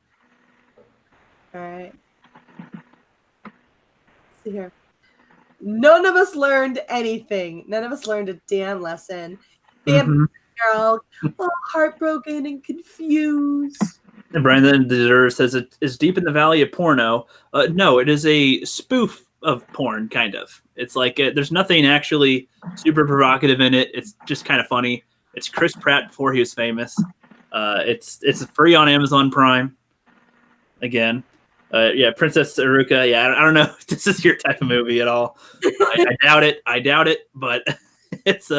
All right. Let's see here. None of us learned anything. None of us learned a damn lesson. Damn girl, all heartbroken and confused. And Brandon Deserter says it is Deep in the Valley a porno. No, it is a spoof of porn, kind of. It's like there's nothing actually super provocative in it. It's just kind of funny. It's Chris Pratt before he was famous. It's free on Amazon Prime. Again, Princess Aruka. Yeah, I don't know if this is your type of movie at all. I doubt it. But it's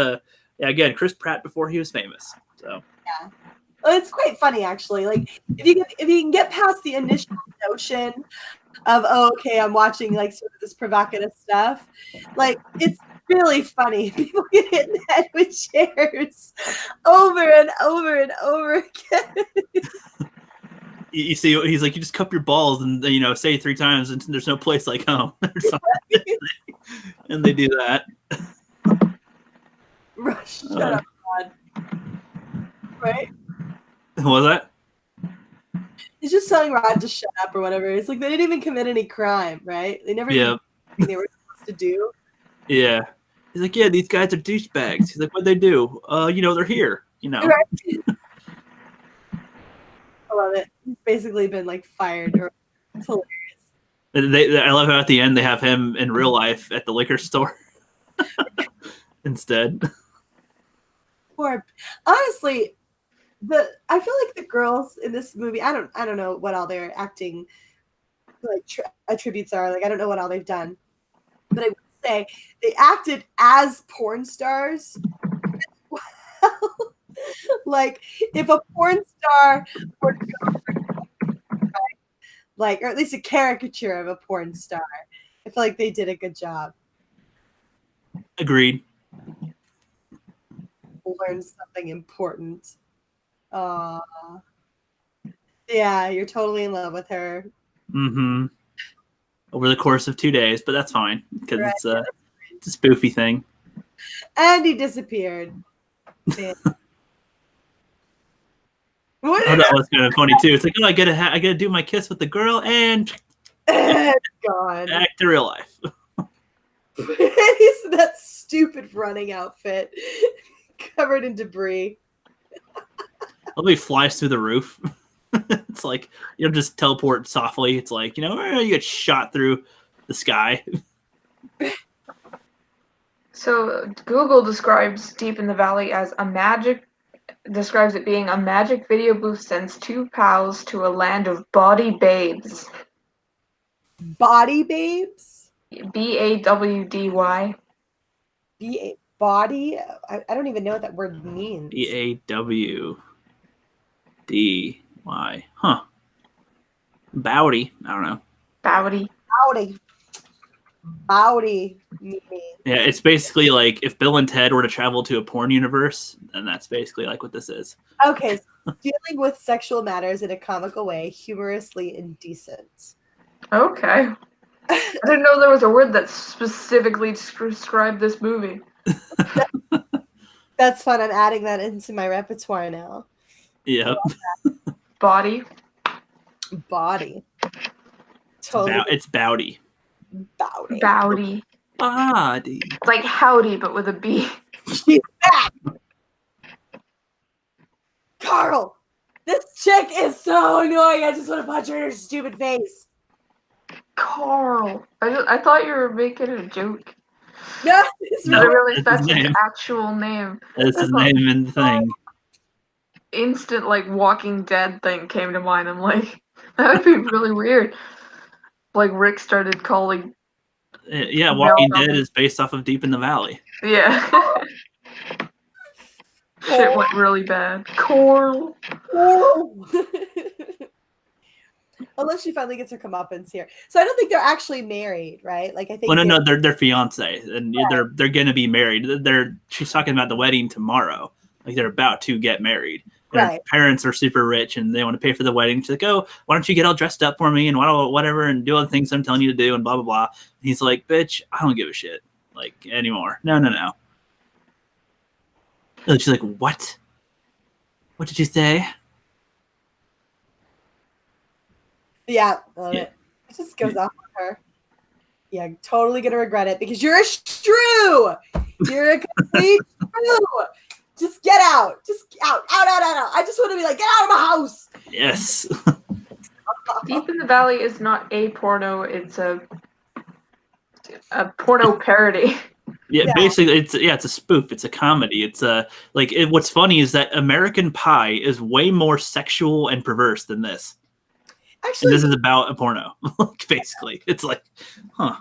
again, Chris Pratt before he was famous. So yeah. Well, it's quite funny, actually. Like, if you can get past the initial notion of, I'm watching like sort of this provocative stuff, like it's really funny. People get hit in the head with chairs over and over and over again. You see, he's like, you just cup your balls and say it 3 times, and there's no place like home, or something. And they do that. Shut up, God. Right? What was that? He's just telling Rod to shut up or whatever. It's like they didn't even commit any crime, right? They never did anything they were supposed to do. Yeah. He's like, these guys are douchebags. He's like, what'd they do? They're here. Right. I love it. He's basically been like fired. It's hilarious. I love how at the end they have him in real life at the liquor store instead. Honestly, I feel like the girls in this movie, I don't know what all their acting like attributes are. Like, I don't know what all they've done, but I would say they acted as porn stars. Well, like if a porn star were to go like, or at least a caricature of a porn star, I feel like they did a good job. Agreed. Learn something important. Yeah, you're totally in love with her. Mm-hmm. Over the course of 2 days, but that's fine because it's a spoofy thing. And he disappeared. That was kind of funny too. It's like, I gotta do my kiss with the girl and gone. Back to real life. He's in that stupid running outfit, covered in debris. He flies through the roof. It's like, just teleport softly. It's like, you get shot through the sky. So Google describes Deep in the Valley as describes it being a magic video booth sends two pals to a land of bawdy babes. Body babes? BAWDY. Body? I don't even know what that word means. BAWDY. Huh. Bowdy. I don't know. Bowdy. Yeah, it's basically like if Bill and Ted were to travel to a porn universe, then that's basically like what this is. Okay, so dealing with sexual matters in a comical way, humorously indecent. Okay. I didn't know there was a word that specifically described this movie. That's fun. I'm adding that into my repertoire now. Yep. Body. Totally. It's Bowdy. Bowdy. Body. It's like howdy, but with a B. She's back! Carl! This chick is so annoying. I just want to punch her in her stupid face. Carl. I thought you were making a joke. No, That's his actual name. That's his name in the thing. Instant like Walking Dead thing came to mind. I'm like, that would be really weird. Like Rick started calling. Yeah, Walking Dead is based off of Deep in the Valley. Yeah. Shit went really bad. Coral. Unless she finally gets her comeuppance here. So I don't think they're actually married, right? Like I think. Well, no, they're fiance, and right. they're gonna be married. She's talking about the wedding tomorrow. Like they're about to get married. Their parents are super rich and they want to pay for the wedding. She's like, oh, why don't you get all dressed up for me and whatever and do all the things I'm telling you to do and blah, blah, blah. And he's like, bitch, I don't give a shit like anymore. No. And she's like, what? What did you say? Yeah. It just goes off on her. Yeah, totally going to regret it because you're a shrew. You're a complete shrew. Just get out. Just out. I just want to be like, get out of my house. Yes. Deep in the Valley is not a porno. It's a porno parody. Yeah, basically, it's a spoof. It's a comedy. It's what's funny is that American Pie is way more sexual and perverse than this. Actually, and this is about a porno. Basically, it's like, huh.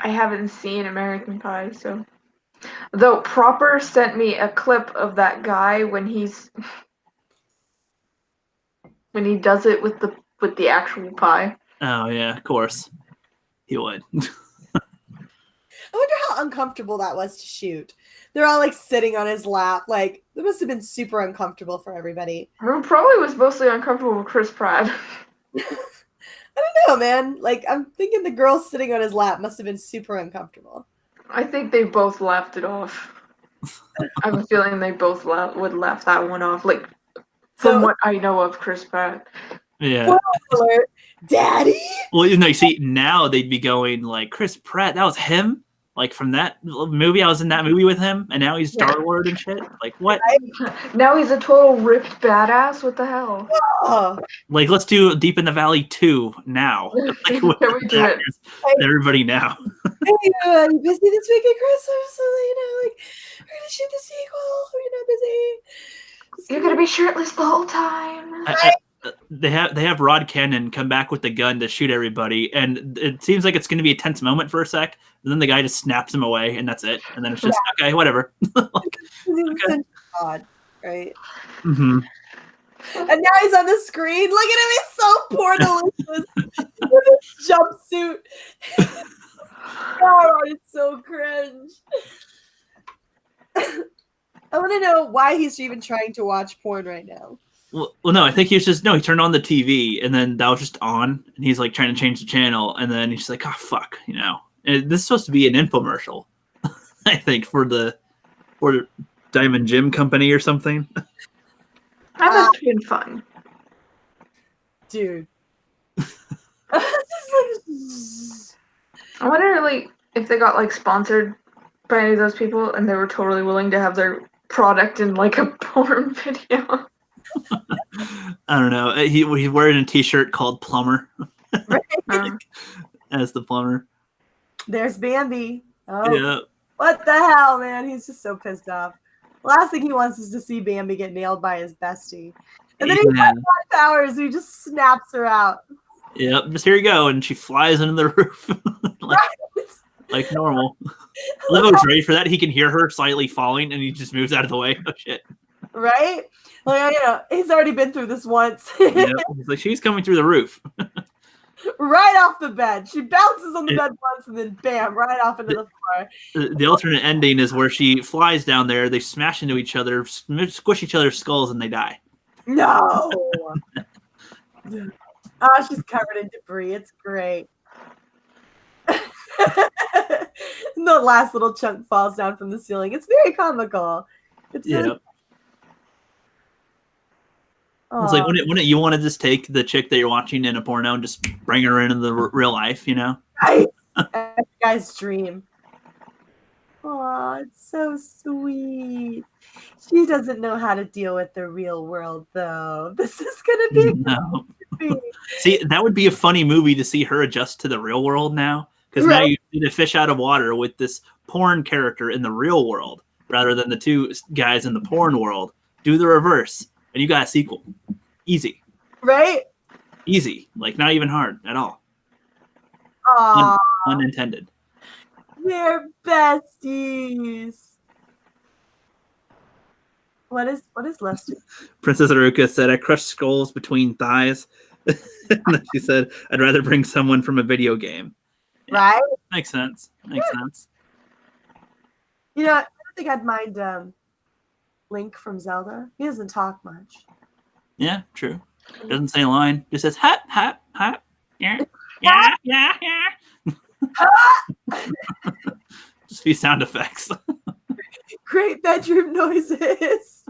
I haven't seen American Pie, so. Though Proper sent me a clip of that guy when he does it with the actual pie. Oh yeah, of course, he would. I wonder how uncomfortable that was to shoot. They're all like sitting on his lap. Like that must have been super uncomfortable for everybody. It probably was mostly uncomfortable with Chris Pratt. I don't know, man. Like I'm thinking the girl sitting on his lap must have been super uncomfortable. I think they both laughed it off. I have a feeling they both would laugh that one off. Like, from what I know of Chris Pratt. Yeah. Alert, Daddy? Well, you see, now they'd be going like, Chris Pratt, that was him? Like, from that movie, I was in that movie with him, and now he's Star-Lord and shit? Like, what? Now he's a total ripped badass? What the hell? Oh. Like, let's do Deep in the Valley 2 now. Like, Can we do it? Everybody now. Hey, are you busy this weekend, Chris? So, we're gonna shoot the sequel. We're not busy. You're gonna be shirtless the whole time. They have Rod Cannon come back with the gun to shoot everybody, and it seems like it's going to be a tense moment for a sec. And then the guy just snaps him away, and that's it. And then it's just okay, whatever. Okay. God, right? Mm-hmm. And now he's on the screen. Look at him; he's so portalicious with his jumpsuit. God, it's so cringe. I want to know why he's even trying to watch porn right now. Well, no, I think he turned on the TV and then that was just on and he's like trying to change the channel and then he's just like, oh, fuck, And this is supposed to be an infomercial, I think, for Diamond Gym Company or something. That must have been fun. Dude. I wonder, if they got, sponsored by any of those people and they were totally willing to have their product in, a porn video. I don't know. He's wearing a t-shirt called Plumber. As the plumber. There's Bambi. Oh, Yeah. what the hell, man? He's just so pissed off. Last thing he wants is to see Bambi get nailed by his bestie. And then he has powers, he just snaps her out. Yep, just here you go. And she flies into the roof like normal. Livo's ready for that. He can hear her slightly falling and he just moves out of the way. Oh, shit. Right? Like, he's already been through this once. Yep. He's like, she's coming through the roof. Right off the bed. She bounces on the bed once and then bam, right off into the floor. The alternate ending is where she flies down there, they smash into each other, squish each other's skulls, and they die. No. She's covered in debris. It's great. The last little chunk falls down from the ceiling. It's very comical. It's really It's like, wouldn't you want to just take the chick that you're watching in a porno and just bring her into the real life, you know? Right. That guy's dream. Oh, it's so sweet. She doesn't know how to deal with the real world, though. This is going to be... No. See, that would be a funny movie to see her adjust to the real world now. Because now you need a fish out of water with this porn character in the real world rather than the two guys in the porn world. Do the reverse. And you got a sequel. Easy. Right? Easy. Like, not even hard at all. Unintended. They're besties. What is Lester? Princess Aruka said, I crushed skulls between thighs. And then she said, I'd rather bring someone from a video game. Yeah, right? Makes sense. Makes sense. You know, I don't think I'd mind Link from Zelda. He doesn't talk much. Yeah, true. Doesn't say a line. Just says hot, hot, hot. Yeah, yeah, yeah, yeah. Just a few sound effects. Great bedroom noises.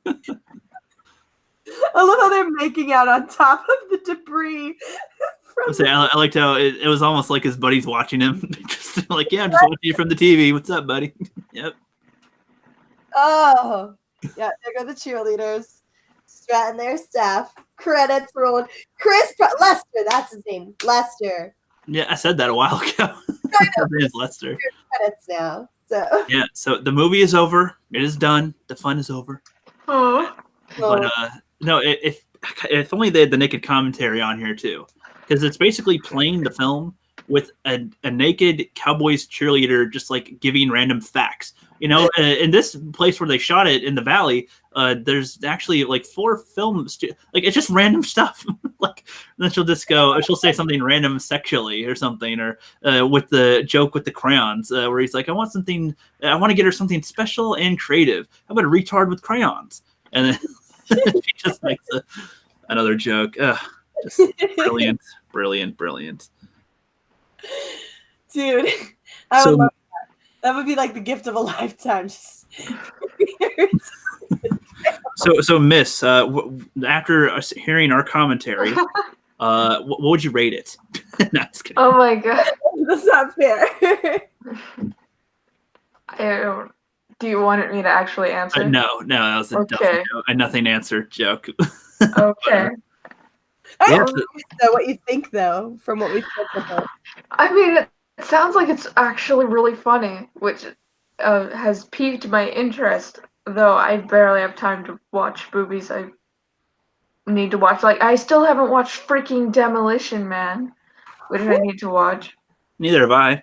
I love how they're making out on top of the debris. I liked how it was almost like his buddies watching him. Just like, yeah, I'm just watching you from the TV. What's up, buddy? Yep. Oh, yeah, there go the cheerleaders. Strutting their stuff. Credits rolling. Lester, that's his name. Lester. Yeah, I said that a while ago. His name is Lester. Credits now. So. Yeah, so the movie is over. It is done. The fun is over. Oh. But no, if only they had the naked commentary on here too, because it's basically playing the film with a naked Cowboys cheerleader just like giving random facts. You know, in this place where they shot it in the valley, there's actually like 4 films. Like it's just random stuff. Like then she'll say something random sexually or something, or with the joke with the crayons, where he's like, I want to get her something special and creative. How about a retard with crayons? And then she just makes another joke. Just brilliant, brilliant, brilliant. Dude, I would love that. That would be like the gift of a lifetime. So Miss, after hearing our commentary, what would you rate it? No, oh my god, that's not fair. Do you want me to actually answer? No, that was a nothing answer joke. Okay. So what you think, though, from what we've said about? I mean, it sounds like it's actually really funny, which has piqued my interest, though I barely have time to watch movies I need to watch. Like, I still haven't watched freaking Demolition Man, which I need to watch. Neither have I.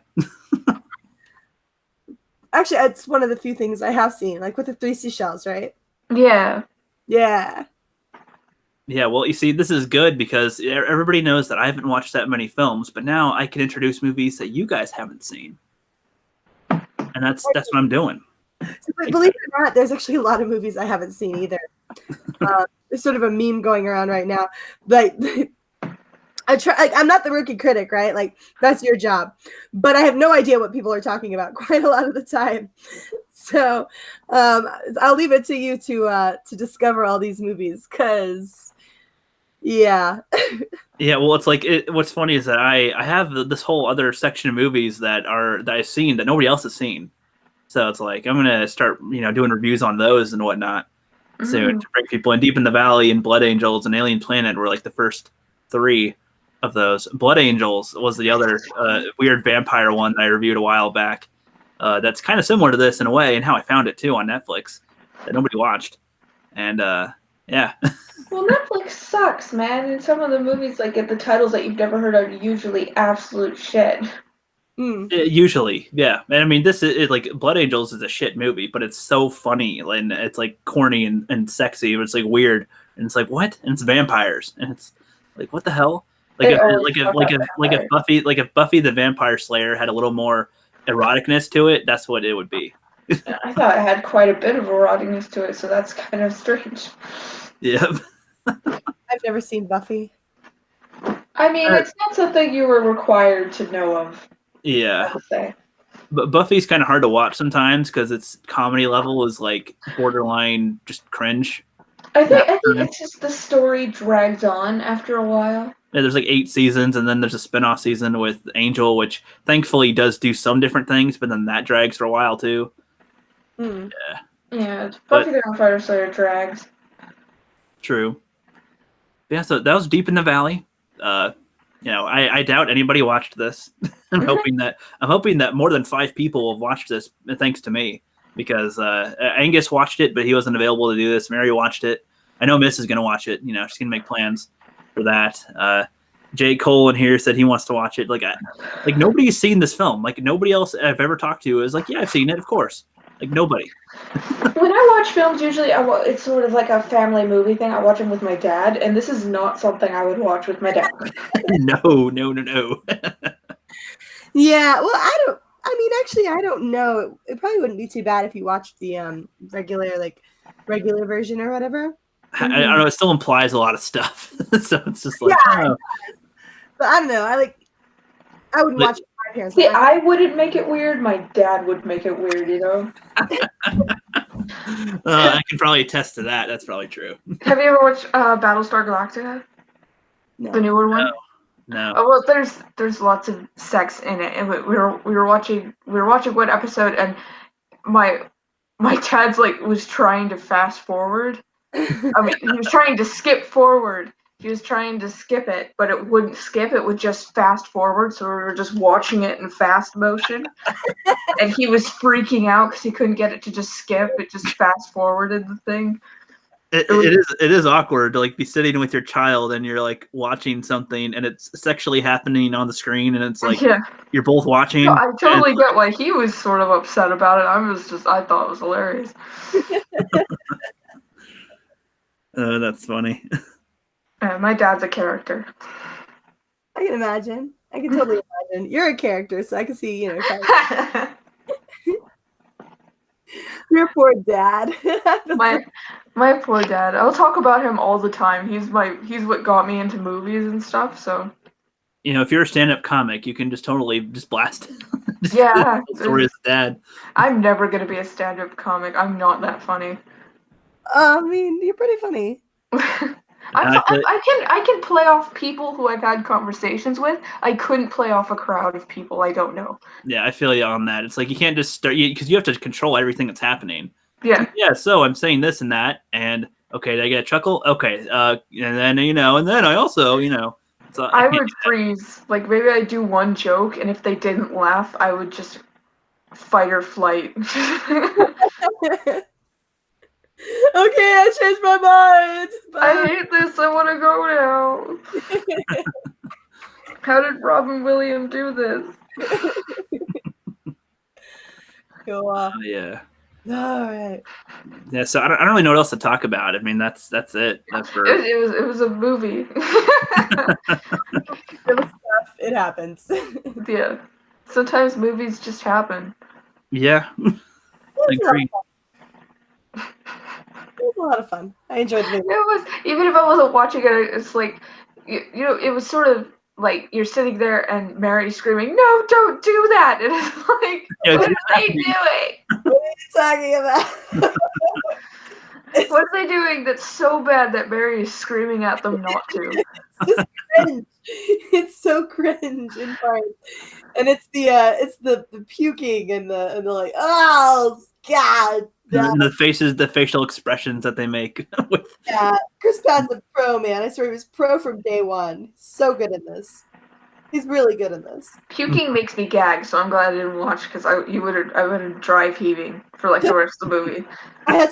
Actually, it's one of the few things I have seen, like with the 3 seashells, right? Yeah. Yeah. Yeah, well, you see, this is good because everybody knows that I haven't watched that many films, but now I can introduce movies that you guys haven't seen. And that's what I'm doing. So, believe it or not, there's actually a lot of movies I haven't seen either. There's sort of a meme going around right now. Like, I'm not the rookie critic, right? Like, that's your job. But I have no idea what people are talking about quite a lot of the time. So I'll leave it to you to discover all these movies because... Yeah. Yeah, well, it's like what's funny is that I have this whole other section of movies that I've seen that nobody else has seen. So it's like I'm gonna start, doing reviews on those and whatnot soon to bring people in. Deep in the Valley and Blood Angels and Alien Planet were like the first 3 of those. Blood Angels was the other weird vampire one that I reviewed a while back. That's kind of similar to this in a way, and how I found it too on Netflix that nobody watched. And yeah. Well, Netflix sucks, man. And some of the movies like get the titles that you've never heard are usually absolute shit. Usually, yeah. And I mean, this is like Blood Angels is a shit movie, but it's so funny and it's like corny and sexy, but it's like weird, and it's like what? And it's vampires, and it's like what the hell? Like if Buffy the Vampire Slayer had a little more eroticness to it, that's what it would be. I thought it had quite a bit of eroticness to it, so that's kind of strange. Yeah. I've never seen Buffy. I mean, it's not something you were required to know of. Yeah. I would say. But Buffy's kind of hard to watch sometimes because its comedy level is like borderline just cringe. I think it's just the story drags on after a while. Yeah, there's like 8 seasons, and then there's a spin-off season with Angel, which thankfully does do some different things, but then that drags for a while too. Mm. Yeah, Buffy the Vampire Slayer drags. True. Yeah, so that was Deep in the Valley. I doubt anybody watched this. I'm hoping that more than 5 people have watched this, thanks to me, because Angus watched it, but he wasn't available to do this. Mary watched it. I know Miss is going to watch it. She's going to make plans for that. J. Cole in here said he wants to watch it. Like nobody's seen this film. Like nobody else I've ever talked to is like, yeah, I've seen it, of course. Like nobody. When I watch films, usually it's sort of like a family movie thing. I watch them with my dad, and this is not something I would watch with my dad. No. Yeah, well, I don't know. It probably wouldn't be too bad if you watched the regular version or whatever. I don't know. It still implies a lot of stuff, so it's just like, yeah. But I don't know. I wouldn't watch it with my parents. See, I wouldn't make it weird. My dad would make it weird, I can probably attest to that. That's probably true. Have you ever watched Battlestar Galactica? No. The newer one? No. Oh, well, there's lots of sex in it, and we were watching one episode, and my dad's was trying to fast forward. I mean, he was trying to skip forward. He was trying to skip it, but it wouldn't skip. It would just fast forward, so we were just watching it in fast motion. And he was freaking out because he couldn't get it to just skip. It just fast forwarded the thing. It is awkward to be sitting with your child and you're watching something and it's sexually happening on the screen and it's you're both watching. No, I totally get why he was sort of upset about it. I thought it was hilarious. That's funny. My dad's a character. I can imagine. I can totally imagine. You're a character, so I can see, Your poor dad. My poor dad. I'll talk about him all the time. He's what got me into movies and stuff, so. If you're a stand-up comic, you can just totally just blast yeah. Story of dad. I'm never going to be a stand-up comic. I'm not that funny. I mean, you're pretty funny. I can play off people who I've had conversations with. I couldn't play off a crowd of people I don't know. Yeah, I feel you on that. It's you can't just start because you have to control everything that's happening. Yeah. Yeah. So I'm saying this and that, and okay, did I get a chuckle? Okay. And then and then I also So I would freeze. Maybe I'd do one joke, and if they didn't laugh, I would just fight or flight. Okay, I changed my mind. Bye. I hate this. I want to go now. How did Robin Williams do this? Cool. Yeah. All right. Yeah. So I don't really know what else to talk about. I mean, that's it. It was a movie. It happens. Yeah. Sometimes movies just happen. Yeah. I agree. It was a lot of fun. I enjoyed the movie. It was, even if I wasn't watching it, it's it was sort of you're sitting there and Mary's screaming, "No, don't do that!" And it's what are they doing? What are you talking about? What are they doing that's so bad that Mary is screaming at them not to? It's just cringe. It's so cringe in parts, and it's the puking and the oh God, The facial expressions that they make. Yeah, Chris Pratt's a pro, man. I swear he was pro from day one. So good in this. He's really good in this. Puking makes me gag, so I'm glad I didn't watch because I would have drive heaving for like the rest of the movie. I had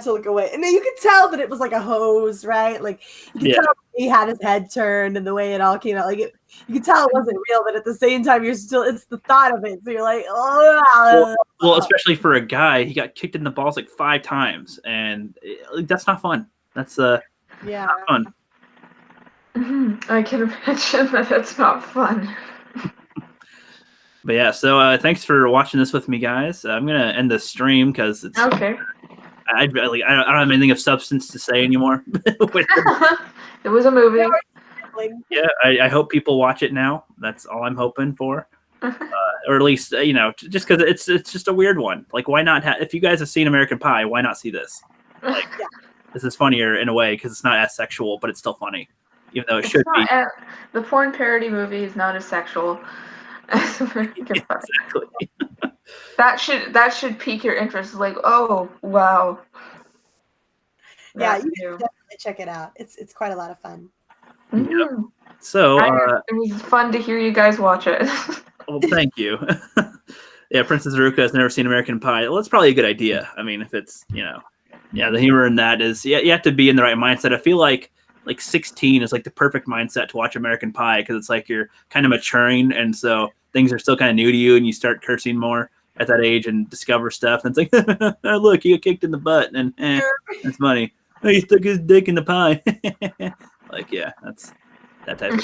to look away. And then you could tell that it was like a hose, right? Like you could tell he had his head turned and the way it all came out. Like you could tell it wasn't real, but at the same time, it's the thought of it. So you're like, oh. Well, especially for a guy, he got kicked in the balls like 5 times, and that's not fun. That's not fun. I can imagine that that's not fun. But yeah, so thanks for watching this with me, guys. I'm gonna end the stream because it's okay. I don't have anything of substance to say anymore. It was a movie. Yeah, I hope people watch it now. That's all I'm hoping for, or at least just because it's just a weird one. Like, why not? If you guys have seen American Pie, why not see this? Like, this is funnier in a way because it's not as sexual, but it's still funny. Even though it should be. The porn parody movie is not as sexual as American Pie. Exactly. That should pique your interest. Like, oh wow. Yeah, you should definitely check it out. It's quite a lot of fun. Yep. So it was fun to hear you guys watch it. Well, thank you. Yeah, Princess Ruka has never seen American Pie. Well, that's probably a good idea. I mean, if it's the humor in that is you have to be in the right mindset. I feel like 16 is like the perfect mindset to watch American Pie because it's like you're kind of maturing, and so things are still kind of new to you, and you start cursing more at that age and discover stuff. And it's like, oh, look, he got kicked in the butt, and that's funny. Oh, he stuck his dick in the pie. Like, yeah, that's that type of.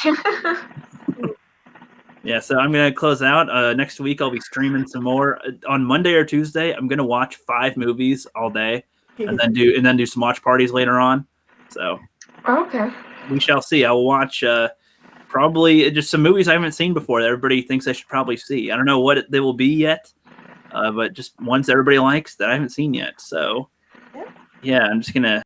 Yeah, so I'm gonna close out. Next week I'll be streaming some more. On Monday or Tuesday, I'm gonna watch 5 movies all day, and then do some watch parties later on. So. Okay. We shall see. I will watch probably just some movies I haven't seen before that everybody thinks I should probably see. I don't know what they will be yet, but just ones everybody likes that I haven't seen yet. So, yeah, I'm just going to